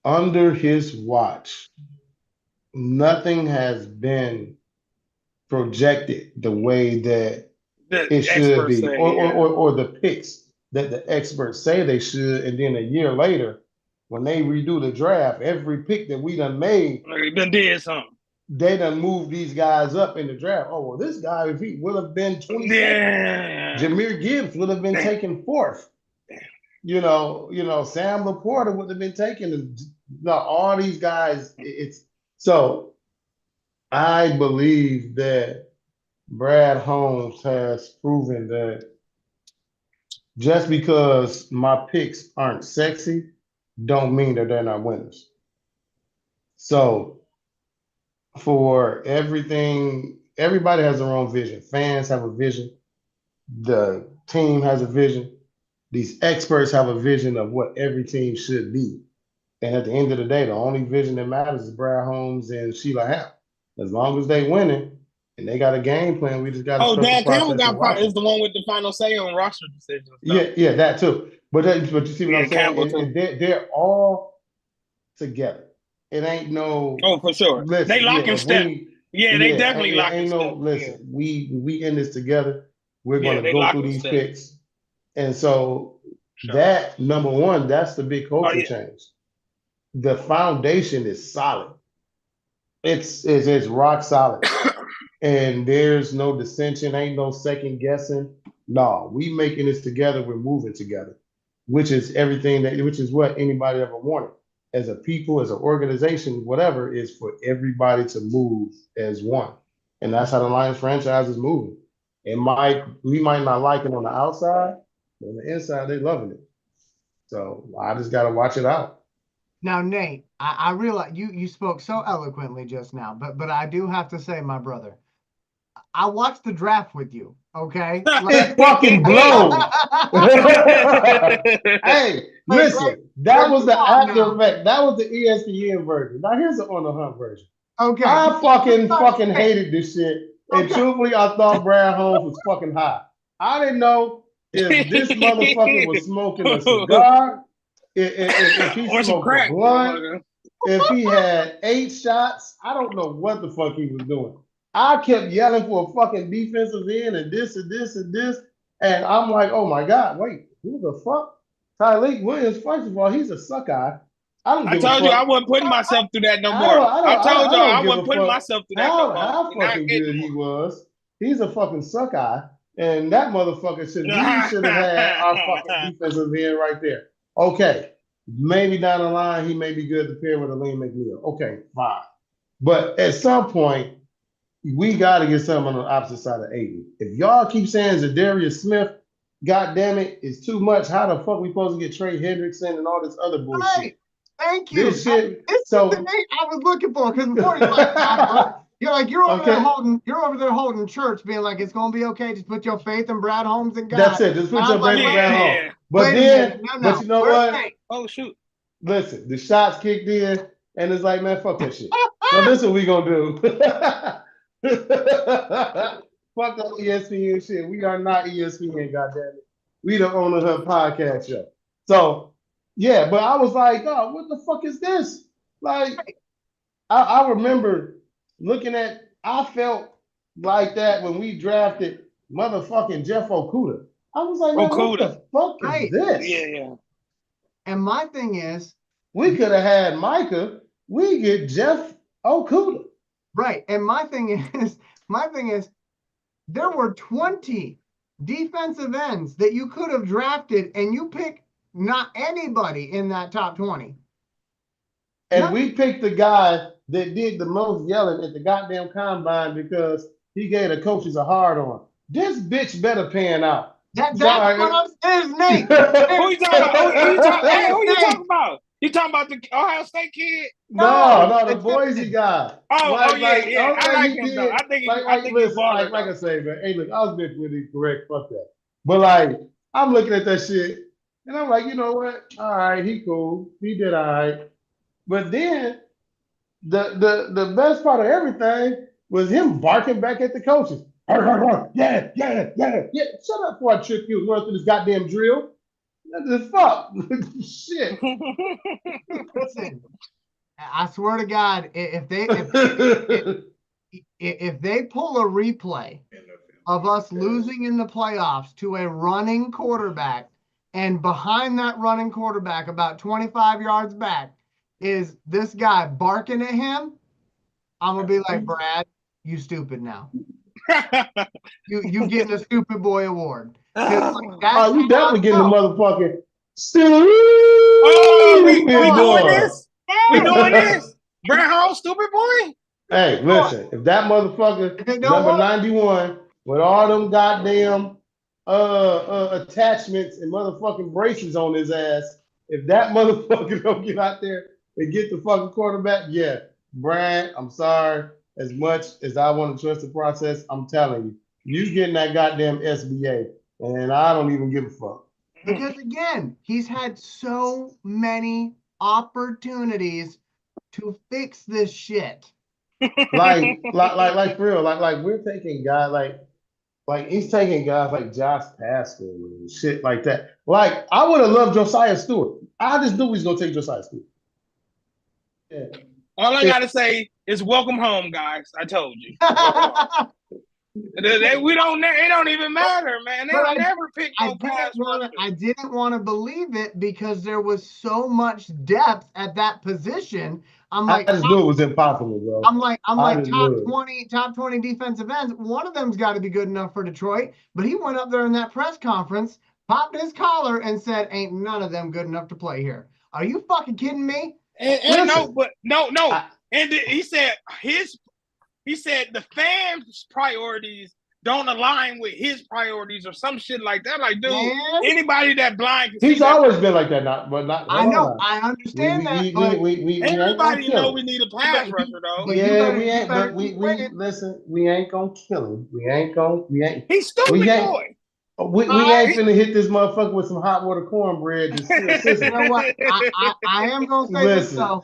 [SPEAKER 3] under his watch, nothing has been projected the way that it should be, or the picks that the experts say they should. And then a year later, when they redo the draft, every pick that we done made,
[SPEAKER 2] they did something.
[SPEAKER 3] They done moved these guys up in the draft. Oh, well, this guy, if he would have been 22nd, Jahmyr Gibbs would have been taken 4th. Sam Laporta would have been taken. All these guys. So I believe that Brad Holmes has proven that just because my picks aren't sexy, don't mean that they're not winners. So for everything, everybody has their own vision. Fans have a vision. The team has a vision. These experts have a vision of what every team should be. And at the end of the day, the only vision that matters is Brad Holmes and Sheila Hamp. As long as they winning and they got a game plan, we just got to.
[SPEAKER 2] Dan Campbell is the one with the final say on roster decisions.
[SPEAKER 3] Yeah, that too. But you see what I'm saying? They're all together. It ain't no.
[SPEAKER 2] Oh, for sure. Listen, they lock and step. They definitely lock and step.
[SPEAKER 3] Listen, we in this together. We're going to go through these picks. And so that, number one, that's the big culture change. The foundation is solid. It's rock solid. And there's no dissension, ain't no second guessing. No, we making this together, we're moving together, which is which is what anybody ever wanted. As a people, as an organization, whatever, is for everybody to move as one. And that's how the Lions franchise is moving. We might not like it on the outside, but on the inside, they're loving it. So I just got to watch it out.
[SPEAKER 1] Now, Nate, I realize you spoke so eloquently just now, but I do have to say, my brother, I watched the draft with you, okay?
[SPEAKER 3] It fucking blows. Hey, listen, that was the after effect. That was the ESPN version. Now here's the On the Hunt version.
[SPEAKER 1] Okay.
[SPEAKER 3] I fucking hated this shit. And truthfully, I thought Brad Holmes was fucking hot. I didn't know if this motherfucker was smoking a cigar, if he smoked a blunt, if he had 8 shots, I don't know what the fuck he was doing. I kept yelling for a fucking defensive end and this and this and this. And I'm like, oh my God, wait, who the fuck? Tyreek Williams, first of all, he's a suck eye.
[SPEAKER 2] I told you I wasn't putting myself through that no more. I told y'all I wasn't putting myself through that no more.
[SPEAKER 3] How fucking good he was. He's a fucking suck eye. And that motherfucker should have had our fucking defensive end right there. Okay. Maybe down the line, he may be good to pair with Aleem McNeil. Okay, fine. But at some point, we got to get something on the opposite side of Aiden. If y'all keep saying Zadarius Smith, God damn it, it's too much. How the fuck we supposed to get Trey Hendrickson and all this other bullshit?
[SPEAKER 1] Hey, thank you.
[SPEAKER 3] This shit,
[SPEAKER 1] this is the name I was looking for, because before you're over there holding church, being like, it's gonna be okay. Just put your faith in Brad Holmes and God.
[SPEAKER 3] That's it. Just put your faith in Brad Holmes. But but you know what?
[SPEAKER 2] Oh shoot!
[SPEAKER 3] Listen, the shots kicked in, and it's like, man, fuck that shit. So this is what we gonna do. Fuck that ESPN shit. We are not ESPN, goddammit. We the Owner Hub podcast show. So yeah, but I was like, oh, what the fuck is this? Like, I remember looking at, I felt like that when we drafted motherfucking Jeff Okudah. I was like, man, what the fuck is this?
[SPEAKER 2] Yeah.
[SPEAKER 1] And my thing is,
[SPEAKER 3] we could have had Micah. We get Jeff Okudah.
[SPEAKER 1] Right. And my thing is, there were 20 defensive ends that you could have drafted, and you pick not anybody in that top 20.
[SPEAKER 3] And we picked the guy that did the most yelling at the goddamn combine because he gave the coaches a hard on. This bitch better pan out.
[SPEAKER 1] That's what I'm saying, Nate.
[SPEAKER 2] Who you talking about? Who you talking about? You talking about the Ohio State kid?
[SPEAKER 3] No, the Boise guy.
[SPEAKER 2] Yeah. I like him though. I think he's baller.
[SPEAKER 3] Like I say, man. Hey, look, I was being really correct. Fuck that. But like, I'm looking at that shit, and I'm like, you know what? All right, he cool. He did all right. But then the best part of everything was him barking back at the coaches. Yeah. Shut up before I trip you going through this goddamn drill. The fuck? Shit.
[SPEAKER 1] Listen, I swear to God, if they pull a replay of us losing in the playoffs to a running quarterback, and behind that running quarterback, about 25 yards back, is this guy barking at him, I'm gonna be like, Brad, you stupid now. you getting a stupid boy award.
[SPEAKER 3] You definitely getting the motherfucking
[SPEAKER 2] we doing this? We doing this? Brad Hall, stupid boy?
[SPEAKER 3] Hey, listen, if that motherfucker number 91 with all them goddamn attachments and motherfucking braces on his ass, if that motherfucker don't get out there and get the fucking quarterback, yeah, Brad, I'm sorry. As much as I want to trust the process, I'm telling you getting that goddamn SBA, and I don't even give a fuck.
[SPEAKER 1] Because again, he's had so many opportunities to fix this shit.
[SPEAKER 3] like for real, like we're taking guys like he's taking guys like Josh Pascal and shit like that. Like I would have loved Josiah Stewart. I just knew he was gonna take Josiah Stewart.
[SPEAKER 2] Yeah. All I gotta say is welcome home, guys. I told you. It don't even matter, man. They don't never pick no pass rusher.
[SPEAKER 1] I didn't want to believe it because there was so much depth at that position. I'm like,
[SPEAKER 3] I just knew it was impossible, bro.
[SPEAKER 1] I'm like top 20 defensive ends. One of them's got to be good enough for Detroit. But he went up there in that press conference, popped his collar, and said, "Ain't none of them good enough to play here." Are you fucking kidding me?
[SPEAKER 2] And no. And he said the fans' priorities don't align with his priorities or some shit like that. Like, dude, anybody that blind
[SPEAKER 3] he's always been like that,
[SPEAKER 1] I know, I understand that.
[SPEAKER 2] Everybody know we need a pass rusher though.
[SPEAKER 3] We ain't gonna kill him. We ain't.
[SPEAKER 2] He's stupid boy.
[SPEAKER 3] We ain't finna hit this motherfucker with some hot water cornbread.
[SPEAKER 1] You know what? I am gonna say this though.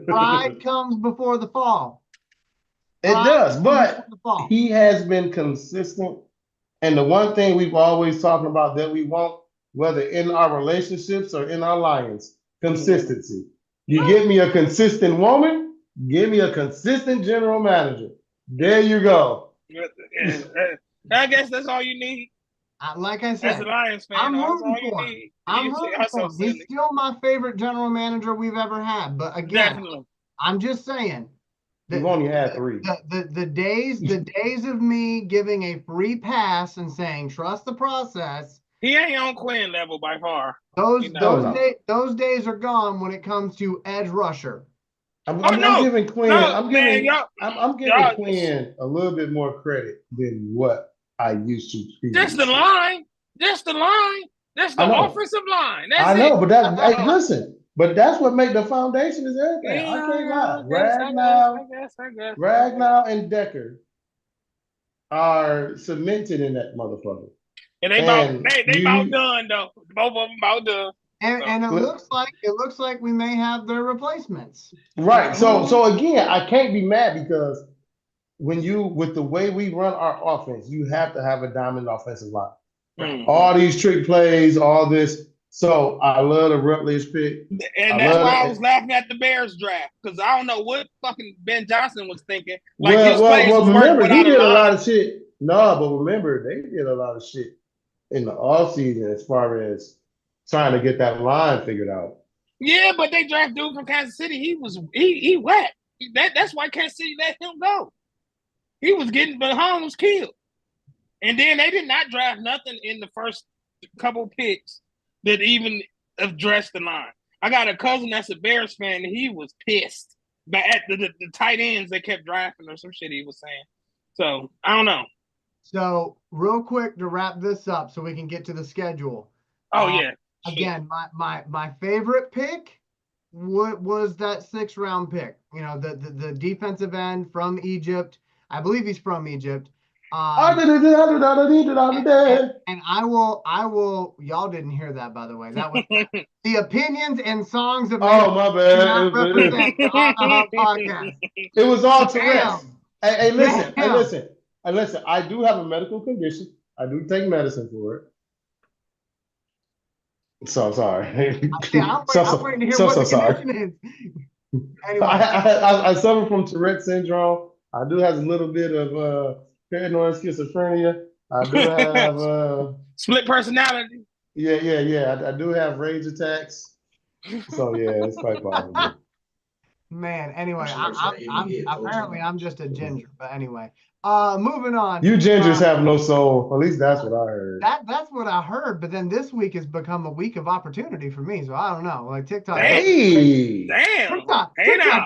[SPEAKER 1] Pride comes before the fall.
[SPEAKER 3] It does, but he has been consistent. And the one thing we've always talked about that we want, whether in our relationships or in our alliance, consistency. You get me a consistent woman, give me a consistent general manager. There you go.
[SPEAKER 2] I guess that's all you need.
[SPEAKER 1] Like I said,
[SPEAKER 2] as a Lions fan,
[SPEAKER 1] I'm
[SPEAKER 2] that's all
[SPEAKER 1] rooting
[SPEAKER 2] you
[SPEAKER 1] for him.
[SPEAKER 2] need.
[SPEAKER 1] I'm rooting for him. He's still my favorite general manager we've ever had. But again,
[SPEAKER 2] definitely.
[SPEAKER 1] I'm just saying.
[SPEAKER 3] We've only had 3.
[SPEAKER 1] The days of me giving a free pass and saying trust the process.
[SPEAKER 2] He ain't on Quinn level by far.
[SPEAKER 1] Those days are gone when it comes to edge rusher.
[SPEAKER 3] I'm giving Quinn. I'm giving Quinn a little bit more credit than what I used to.
[SPEAKER 2] Just the line. That's the offensive line. That's
[SPEAKER 3] I know, but hey, listen. But that's what make the foundation is everything.
[SPEAKER 2] Yeah,
[SPEAKER 3] I can't lie.
[SPEAKER 2] I guess.
[SPEAKER 3] Ragnow and Decker are cemented in that motherfucker.
[SPEAKER 2] And they about done though. Both of them about done.
[SPEAKER 1] And it looks like we may have their replacements.
[SPEAKER 3] Right. So again, I can't be mad because with the way we run our offense, you have to have a dominant offensive line. Mm-hmm. All these trick plays, all this. So I love the Rutledge pick.
[SPEAKER 2] And that's why I was laughing at the Bears draft. Because I don't know what fucking Ben Johnson was thinking. Well,
[SPEAKER 3] remember, he did a lot of shit. No, but remember, they did a lot of shit in the offseason as far as trying to get that line figured out.
[SPEAKER 2] Yeah, but they draft dude from Kansas City. He wet. That's why Kansas City let him go. He was getting Mahomes killed. And then they did not draft nothing in the first couple picks that even addressed the line. I got a cousin that's a Bears fan, and he was pissed at the tight ends they kept drafting or some shit he was saying. So, I don't know.
[SPEAKER 1] So, real quick to wrap this up so we can get to the schedule.
[SPEAKER 2] Oh, yeah.
[SPEAKER 1] Again, my favorite pick was that 6th round pick. You know, the defensive end from Egypt. I believe he's from Egypt. And I will. Y'all didn't hear that, by the way. That was the opinions and songs of.
[SPEAKER 3] Oh, my bad.
[SPEAKER 1] Podcast.
[SPEAKER 3] It was all Tourette's. Hey, listen. I do have a medical condition. I do take medicine for it. So sorry.
[SPEAKER 1] I'm waiting to hear what the condition is. Anyway,
[SPEAKER 3] I suffer from Tourette syndrome. I do have a little bit of paranoid schizophrenia. I do have
[SPEAKER 2] split personality.
[SPEAKER 3] Yeah. I do have rage attacks. So yeah, it's quite possible.
[SPEAKER 1] Man, anyway, I'm just a ginger, but anyway. Moving on.
[SPEAKER 3] You gingers have no soul. At least that's what I heard.
[SPEAKER 1] That's what I heard. But then this week has become a week of opportunity for me. So I don't know. Like TikTok.
[SPEAKER 2] Damn.
[SPEAKER 1] TikTok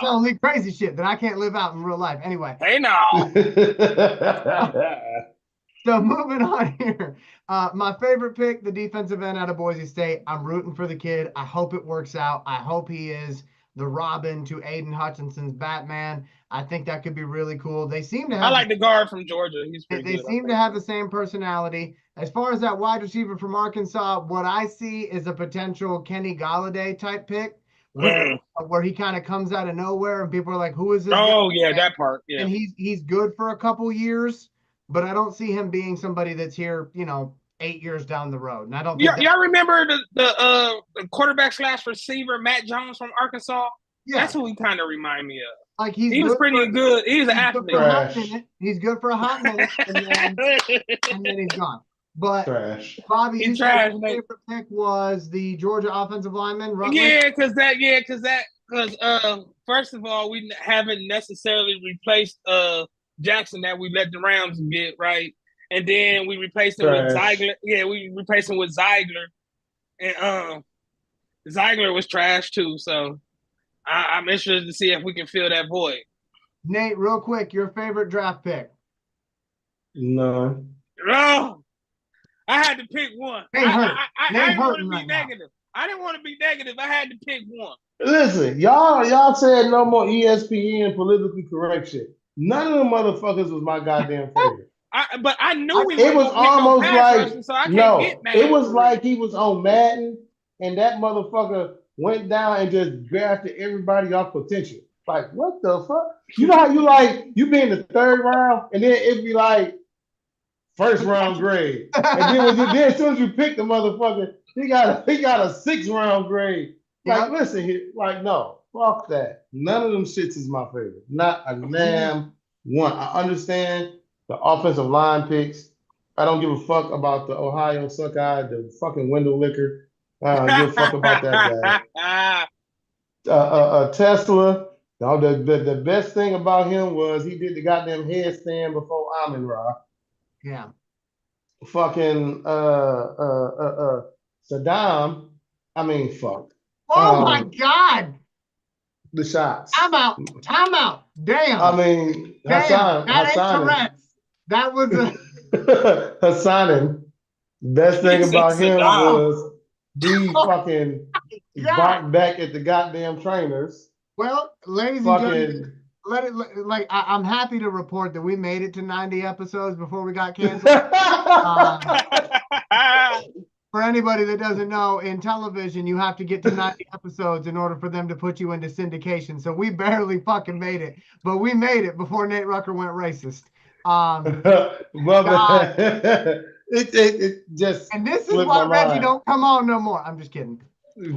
[SPEAKER 1] telling me crazy shit that I can't live out in real life. Anyway.
[SPEAKER 2] Hey now.
[SPEAKER 1] So moving on here. My favorite pick, the defensive end out of Boise State. I'm rooting for the kid. I hope it works out. I hope he is the Robin to Aiden Hutchinson's Batman. I think that could be really cool. They seem to have.
[SPEAKER 2] I like the guard from Georgia. He's pretty
[SPEAKER 1] good. They seem to have the same personality. As far as that wide receiver from Arkansas, what I see is a potential Kenny Golladay type pick, where he kind of comes out of nowhere and people are like, "Who is this?"
[SPEAKER 2] Oh yeah, that part. Yeah,
[SPEAKER 1] and he's good for a couple years, but I don't see him being somebody that's here, 8 years down the road. And I don't.
[SPEAKER 2] Y'all remember the quarterback / receiver Matt Jones from Arkansas? Yeah, that's who he kind of remind me of.
[SPEAKER 1] Like
[SPEAKER 2] he was pretty good. He's an athlete.
[SPEAKER 1] He's good for a hot minute, and then he's gone. But
[SPEAKER 3] trash.
[SPEAKER 1] Bobby, your favorite pick was the Georgia offensive lineman. Rutledge?
[SPEAKER 2] Yeah, because first of all, we haven't necessarily replaced Jackson that we let the Rams get, right, and then we replaced him with Ziegler. Yeah, we replaced him with Ziegler, and Ziegler was trash too. So I'm interested to see if we can fill that void.
[SPEAKER 1] Nate, real quick, your favorite draft pick?
[SPEAKER 3] No.
[SPEAKER 2] I had to pick one. I didn't want to be negative. I didn't want to be negative. I had to pick one.
[SPEAKER 3] Listen, y'all said no more ESPN politically correct shit. None of them motherfuckers was my goddamn favorite.
[SPEAKER 2] But I knew
[SPEAKER 3] it was almost like so I can't get mad. It was like he was on Madden and that motherfucker went down and just drafted everybody off potential. Like, what the fuck? You know how you be in the 3rd round and then it'd be like 1st round grade. And then as soon as you pick the motherfucker, he got a 6th round grade. Like, listen here. Like, no, fuck that. None of them shits is my favorite. Not a damn one. I understand the offensive line picks. I don't give a fuck about the Ohio Suckeye, the fucking window licker. I don't give a fuck about that guy. Tesla. No, the best thing about him was he did the goddamn headstand before Amin Ra.
[SPEAKER 1] Yeah.
[SPEAKER 3] Fucking Saddam. I mean, fuck.
[SPEAKER 1] Oh my God.
[SPEAKER 3] The shots.
[SPEAKER 1] Time out. Damn.
[SPEAKER 3] I mean,
[SPEAKER 1] Damn. That ain't Tourette's. That was a
[SPEAKER 3] Hassanin. Best thing about him was he fucking barked back at the goddamn trainers.
[SPEAKER 1] Well, ladies and gentlemen, I'm happy to report that we made it to 90 episodes before we got canceled. For anybody that doesn't know, in television, you have to get to 90 episodes in order for them to put you into syndication. So we barely fucking made it, but we made it before Nate Rucker went racist.
[SPEAKER 3] It just
[SPEAKER 1] and this is why Reggie don't come on no more. I'm just kidding.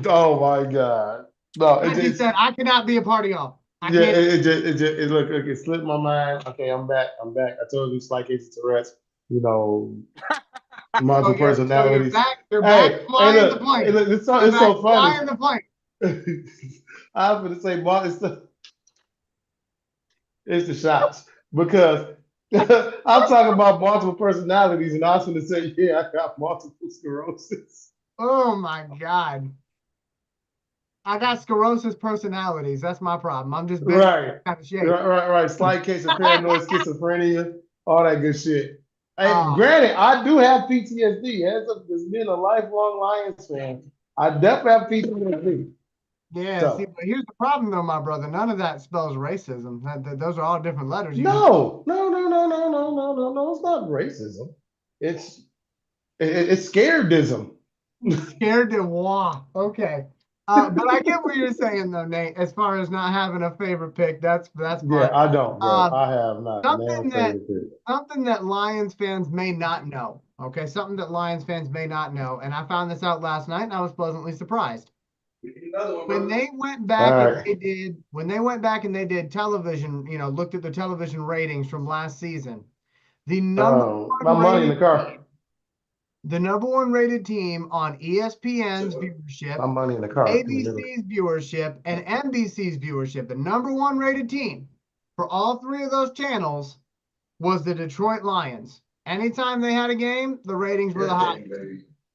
[SPEAKER 3] Oh my God. No,
[SPEAKER 1] Reggie said I cannot be a part of y'all.
[SPEAKER 3] It slipped my mind. Okay, I'm back. I told you, slight case of Tourette's. You know, multiple personalities.
[SPEAKER 1] You're back flying the plane.
[SPEAKER 3] It's so funny.
[SPEAKER 1] Flying the plane.
[SPEAKER 3] I was going to say, Mark, it's the shots because I'm talking about multiple personalities, and I was going to say, yeah, I got multiple sclerosis.
[SPEAKER 1] Oh my God. I got sclerosis personalities. That's my problem. I'm just
[SPEAKER 3] right. Right. Slight case of paranoid schizophrenia, all that good shit. Hey, granted, I do have PTSD. As being a lifelong Lions fan, I definitely have PTSD.
[SPEAKER 1] Yeah, so. See, but here's the problem, though, my brother. None of that spells racism. Those are all different letters.
[SPEAKER 3] No. It's not racism. It's scaredism.
[SPEAKER 1] Scared de moi. Okay. But I get what you're saying, though, Nate. As far as not having a favorite pick, that's fine.
[SPEAKER 3] Yeah, I don't, bro. I have not.
[SPEAKER 1] Something that Lions fans may not know. Okay, something that Lions fans may not know, and I found this out last night, and I was pleasantly surprised. When they went back and they did television, looked at the television ratings from last season, the number one rated team on ESPN's viewership, ABC's viewership, and NBC's viewership, the number one rated team for all three of those channels was the Detroit Lions. Anytime they had a game, the ratings were the highest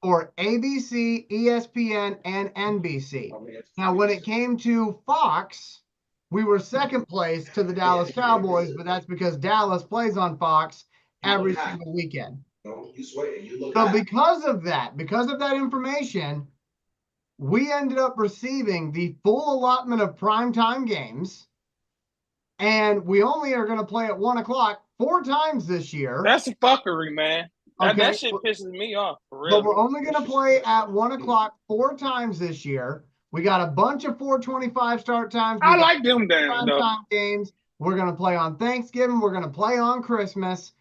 [SPEAKER 1] for ABC, ESPN, and NBC. Now, when it came to Fox, we were second place to the Dallas Cowboys, but that's because Dallas plays on Fox every single weekend. So because of that information, we ended up receiving the full allotment of primetime games, and we only are going to play at 1 o'clock 4 times this year.
[SPEAKER 2] That's a fuckery, man. That shit pisses me off, for real.
[SPEAKER 1] But we're only going to play at 1 o'clock 4 times this year. We got a bunch of 4:25 start times.
[SPEAKER 2] I like them
[SPEAKER 1] games. We're going to play on Thanksgiving. We're going to play on Christmas.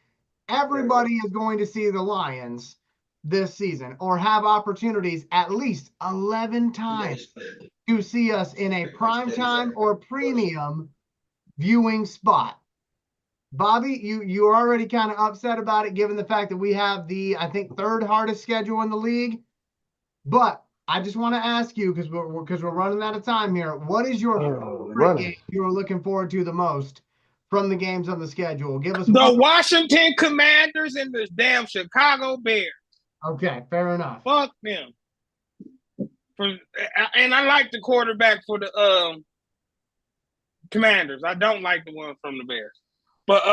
[SPEAKER 1] Everybody is going to see the Lions this season or have opportunities at least 11 times to see us in a primetime or premium viewing spot. Bobby, you're already kind of upset about it given the fact that we have the, I think, 3rd hardest schedule in the league. But I just want to ask you, because we're running out of time here, what is your favorite game you're looking forward to the most from the games on the schedule? Give us
[SPEAKER 2] the Washington Commanders and the damn Chicago Bears.
[SPEAKER 1] Okay, fair enough.
[SPEAKER 2] Fuck them. And I like the quarterback for the Commanders. I don't like the one from the Bears. But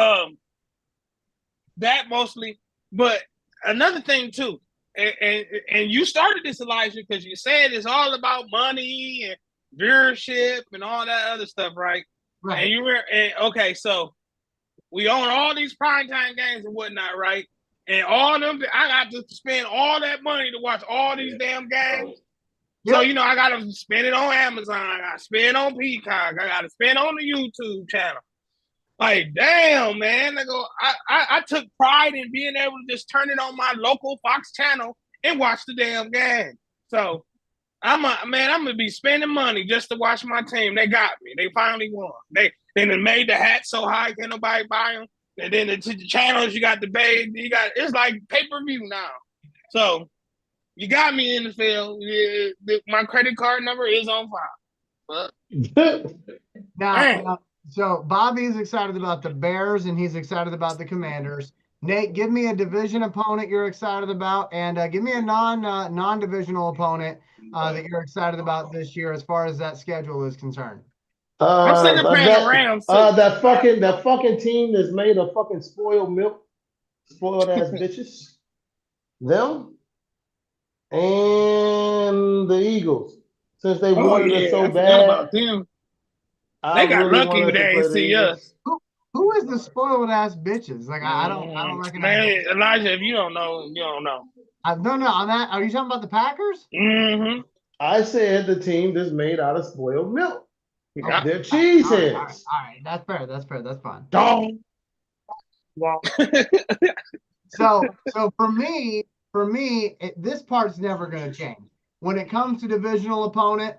[SPEAKER 2] that mostly. But another thing too, and you started this, Elijah, because you said it's all about money and viewership and all that other stuff, right?
[SPEAKER 1] Right.
[SPEAKER 2] Okay, so we own all these primetime games and whatnot, right? And all them, I got to spend all that money to watch all these damn games. Yep. So, I got to spend it on Amazon. I got to spend on Peacock. I got to spend on the YouTube channel. Like, damn, man. I took pride in being able to just turn it on my local Fox channel and watch the damn game. So, I'm gonna be spending money just to watch my team. They got me. They finally won. They made the hat so high can't nobody buy them. And then the channels you got the bait. It's like pay-per-view now. So you got me in the field. My credit card number is on file.
[SPEAKER 1] Now, so Bobby's excited about the Bears and he's excited about the Commanders. Nate, give me a division opponent you're excited about, and give me a non-divisional opponent that you're excited about this year as far as that schedule is concerned.
[SPEAKER 2] I'm sitting there playing the Rams.
[SPEAKER 3] That fucking team that's made of fucking spoiled milk, spoiled ass bitches. Them and the Eagles, since they wanted it so bad.
[SPEAKER 2] About them. They got really lucky they ain't see us.
[SPEAKER 1] Who is the spoiled ass bitches? Like I don't recognize.
[SPEAKER 2] Man, Elijah, if you don't know, you don't know.
[SPEAKER 1] No, on that. Are you talking about the Packers?
[SPEAKER 2] Mm-hmm.
[SPEAKER 3] I said the team that's made out of spoiled milk.
[SPEAKER 2] Okay.
[SPEAKER 3] They're cheeseheads.
[SPEAKER 1] All right. That's fair. That's fine.
[SPEAKER 3] Don't.
[SPEAKER 1] So for me, this part's never going to change. When it comes to divisional opponent,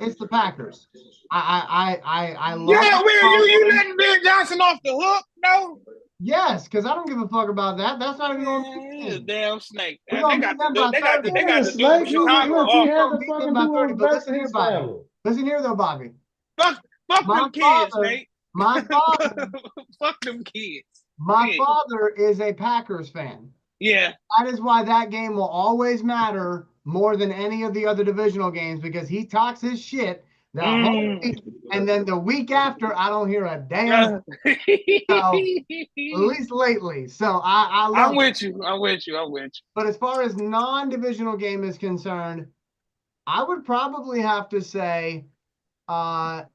[SPEAKER 1] it's the Packers. I love.
[SPEAKER 2] Yeah, you letting Ben Johnson off the hook? No.
[SPEAKER 1] Yes, because I don't give a fuck about that. That's not even
[SPEAKER 2] on the damn snake.
[SPEAKER 1] They got the
[SPEAKER 3] snake.
[SPEAKER 1] Listen here though, Bobby.
[SPEAKER 2] Fuck them kids, mate.
[SPEAKER 1] My father.
[SPEAKER 2] Fuck them kids.
[SPEAKER 1] My father is a Packers fan.
[SPEAKER 2] Yeah.
[SPEAKER 1] That is why that game will always matter more than any of the other divisional games, because he talks his shit the whole week, and then the week after, I don't hear a damn. So, at least lately. So I'm
[SPEAKER 2] with you.
[SPEAKER 1] But as far as non-divisional game is concerned, I would probably have to say a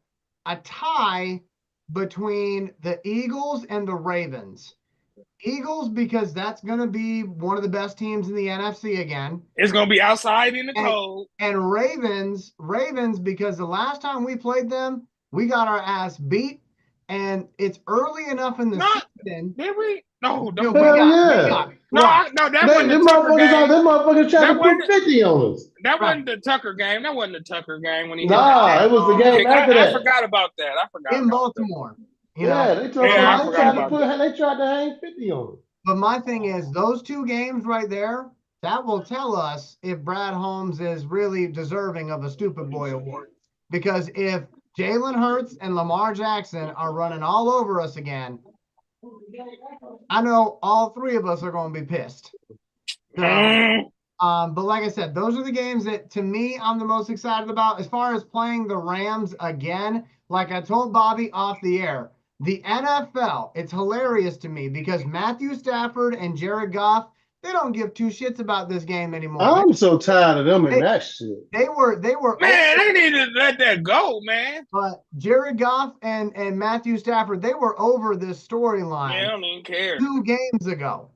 [SPEAKER 1] tie between the Eagles and the Ravens. Eagles, because that's going to be one of the best teams in the NFC again.
[SPEAKER 2] It's going to be outside in the cold.
[SPEAKER 1] And Ravens, because the last time we played them, we got our ass beat, and it's early enough in the season.
[SPEAKER 2] Did we? No,
[SPEAKER 1] we got it.
[SPEAKER 2] No, that wasn't the Tucker game.
[SPEAKER 3] Them motherfuckers tried to put 50 on us.
[SPEAKER 2] That wasn't the Tucker game. That wasn't the Tucker game when he.
[SPEAKER 3] It was the game after that.
[SPEAKER 2] I forgot about that.
[SPEAKER 1] In Baltimore.
[SPEAKER 3] They tried to hang 50 on them.
[SPEAKER 1] But my thing is, those two games right there, that will tell us if Brad Holmes is really deserving of a Stupid Boy award. Because if Jalen Hurts and Lamar Jackson are running all over us again, I know all three of us are going to be pissed. So, but like I said, those are the games that, to me, I'm the most excited about. As far as playing the Rams again, like I told Bobby off the air, the NFL, it's hilarious to me because Matthew Stafford and Jared Goff, they don't give two shits about this game anymore.
[SPEAKER 3] I'm so tired of them and that shit.
[SPEAKER 1] They were.
[SPEAKER 2] Man, they need to let that go, man.
[SPEAKER 1] But Jared Goff and Matthew Stafford, they were over this storyline.
[SPEAKER 2] Yeah, I don't even care.
[SPEAKER 1] 2 games ago.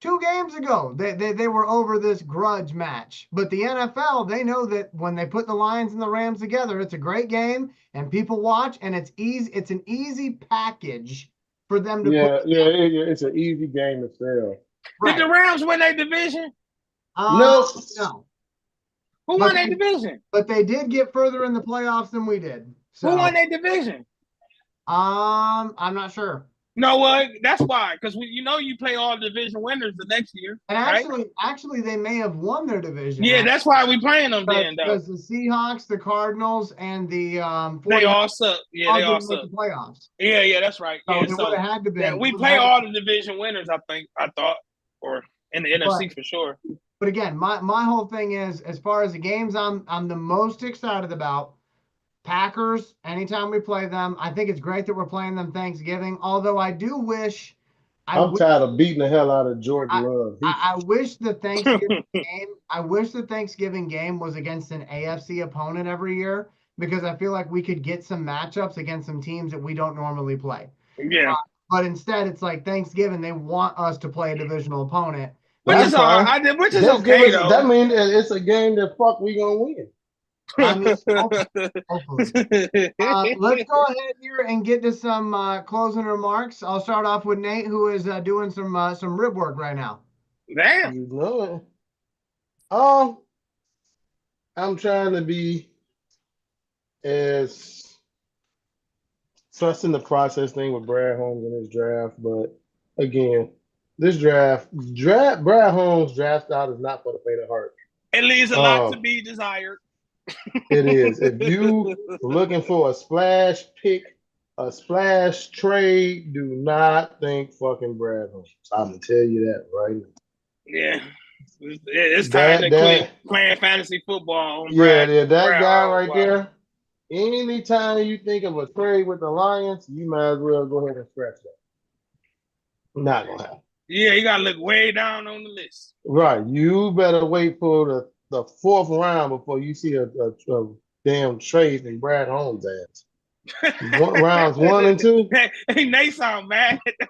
[SPEAKER 1] 2 games ago, they were over this grudge match. But the NFL, they know that when they put the Lions and the Rams together, it's a great game and people watch, and it's easy. It's an easy package for them to
[SPEAKER 3] put. It's an easy game to sell.
[SPEAKER 2] Right. Did the Rams win their division?
[SPEAKER 1] No.
[SPEAKER 2] Who won their division?
[SPEAKER 1] But they did get further in the playoffs than we did. So.
[SPEAKER 2] Who won their division?
[SPEAKER 1] I'm not sure.
[SPEAKER 2] No, what? That's why, because you play all division winners the next year.
[SPEAKER 1] And actually, they may have won their division.
[SPEAKER 2] Yeah, that's why we playing them then, though.
[SPEAKER 1] Because the Seahawks, the Cardinals, and the
[SPEAKER 2] 49ers, they all suck. Yeah, they all suck.
[SPEAKER 1] The playoffs.
[SPEAKER 2] Yeah, that's right.
[SPEAKER 1] So it would have had to be.
[SPEAKER 2] Yeah, we play all the division winners, I thought, or in the NFC for sure.
[SPEAKER 1] But again, my whole thing is, as far as the games I'm the most excited about, Packers, anytime we play them. I think it's great that we're playing them Thanksgiving, although I do wish
[SPEAKER 3] I'm tired of beating the hell out of Jordan Love.
[SPEAKER 1] I wish the Thanksgiving game was against an AFC opponent every year, because I feel like we could get some matchups against some teams that we don't normally play.
[SPEAKER 2] Yeah.
[SPEAKER 1] But instead, it's like Thanksgiving, they want us to play a divisional opponent.
[SPEAKER 2] Which is okay, though.
[SPEAKER 3] That means it's a game that we gonna win.
[SPEAKER 1] I mean, hopefully. Let's go ahead here and get to some closing remarks. I'll start off with Nate, who is doing some rib work right now.
[SPEAKER 2] Damn.
[SPEAKER 3] You know it. I'm trying to be as trusting the process thing with Brad Holmes in his draft, but again, this draft Brad Holmes draft out is not for the faint of heart.
[SPEAKER 2] It leaves a lot to be desired.
[SPEAKER 3] It is. If you looking for a splash pick, a splash trade, do not think fucking Brad Holmes. I'm gonna tell you that right now.
[SPEAKER 2] Yeah. It's time to quit playing fantasy football.
[SPEAKER 3] That guy right there. Anytime you think of a trade with the Lions, you might as well go ahead and scratch that. Not gonna happen.
[SPEAKER 2] Yeah, you gotta look way down on the list.
[SPEAKER 3] Right. You better wait for the fourth round before you see a damn trade from Brad Holmes' ass. Rounds 1 and 2.
[SPEAKER 2] Hey, Nate sound mad.
[SPEAKER 3] Cause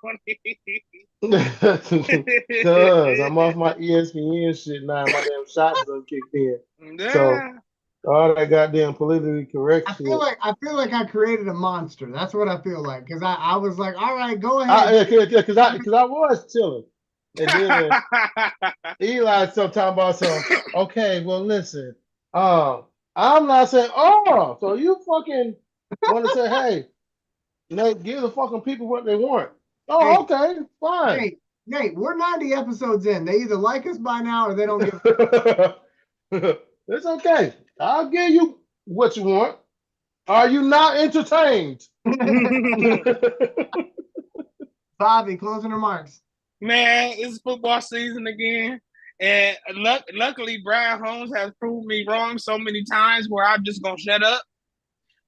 [SPEAKER 3] I'm off my ESPN shit now. My damn shots done kicked in. Yeah. So all that goddamn politically correct.
[SPEAKER 1] I feel like I created a monster. That's what I feel like. Cause I was like, all right, go ahead.
[SPEAKER 3] Cause I was chilling. And then Eli started talking about something. Okay, well listen. I'm not saying, so you fucking want to say, hey, give the fucking people what they want. Oh, hey, okay, fine.
[SPEAKER 1] Nate, we're 90 episodes in. They either like us by now or they don't give
[SPEAKER 3] It's okay. I'll give you what you want. Are you not entertained?
[SPEAKER 1] Bobby, closing remarks.
[SPEAKER 2] Man, it's football season again. And luckily, Brad Holmes has proved me wrong so many times where I'm just going to shut up.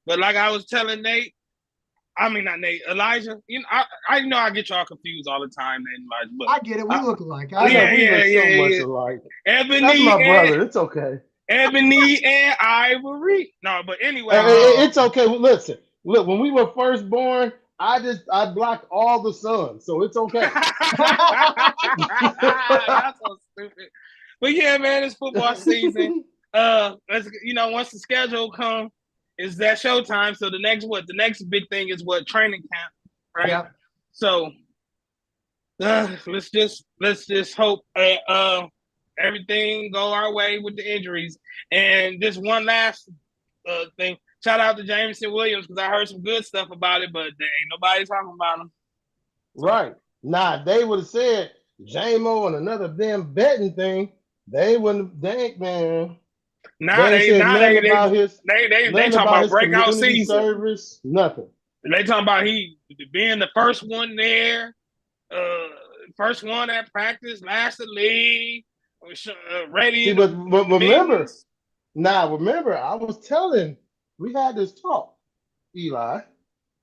[SPEAKER 2] But like I was telling Nate, Elijah, you know, I know I get y'all confused all the time, Elijah. But
[SPEAKER 1] I get it. We look alike.
[SPEAKER 3] I know we look so much alike.
[SPEAKER 2] Ebony,
[SPEAKER 3] that's my brother. It's okay.
[SPEAKER 2] Ebony and Ivory. No, but anyway.
[SPEAKER 3] It's okay. Listen, look, when we were first born, I blocked all the sun, so it's okay.
[SPEAKER 2] That's so stupid. But yeah, man, it's football season. Once the schedule comes, it's that showtime. So the next big thing is training camp, right? Yeah. So let's just hope everything go our way with the injuries. And just one last thing. Shout out to Jameson Williams because I heard some good stuff about it, but there ain't nobody talking about him.
[SPEAKER 3] Right. Nah, they would have said JMO and another damn betting thing. They wouldn't think, man.
[SPEAKER 2] They talking about breakout season.
[SPEAKER 3] Service, nothing.
[SPEAKER 2] They talking about he being the first one there, first one at practice, last the league, ready.
[SPEAKER 3] See, but remember, I was telling. We had this talk, Eli.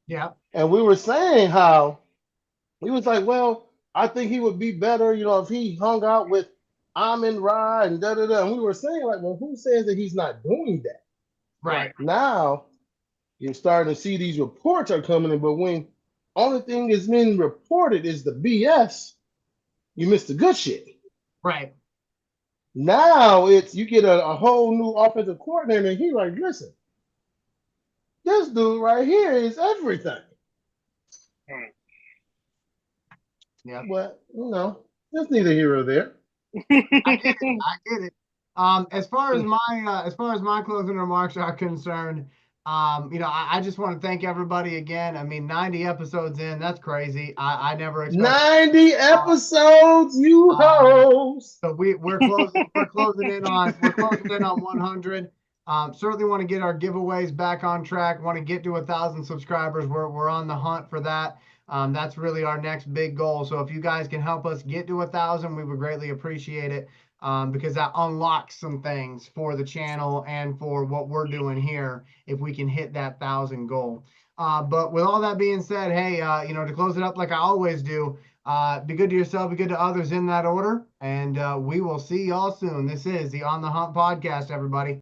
[SPEAKER 1] Yeah.
[SPEAKER 3] And we were saying how he was like, well, I think he would be better, if he hung out with Amon-Ra and da-da-da. And we were saying, like, well, who says that he's not doing that?
[SPEAKER 1] Right.
[SPEAKER 3] Now, you're starting to see these reports are coming in, but when only thing that's being reported is the BS, you miss the good shit.
[SPEAKER 1] Right.
[SPEAKER 3] Now, you get a whole new offensive coordinator, and he's like, listen, this dude right here is everything.
[SPEAKER 1] Yeah.
[SPEAKER 3] But, there's neither here or there.
[SPEAKER 1] I get it. As far as my closing remarks are concerned, I just want to thank everybody again. 90 episodes in, that's crazy. I never expected
[SPEAKER 3] 90 episodes, you host.
[SPEAKER 1] So we're closing in on 100. Certainly want to get our giveaways back on track. Want to get to 1,000 subscribers. We're on the hunt for that. That's really our next big goal. So if you guys can help us get to 1,000, we would greatly appreciate it. Because that unlocks some things for the channel and for what we're doing here if we can hit that 1,000 goal. But with all that being said, hey, to close it up like I always do, be good to yourself, be good to others in that order. And we will see y'all soon. This is the On the Hunt podcast, everybody.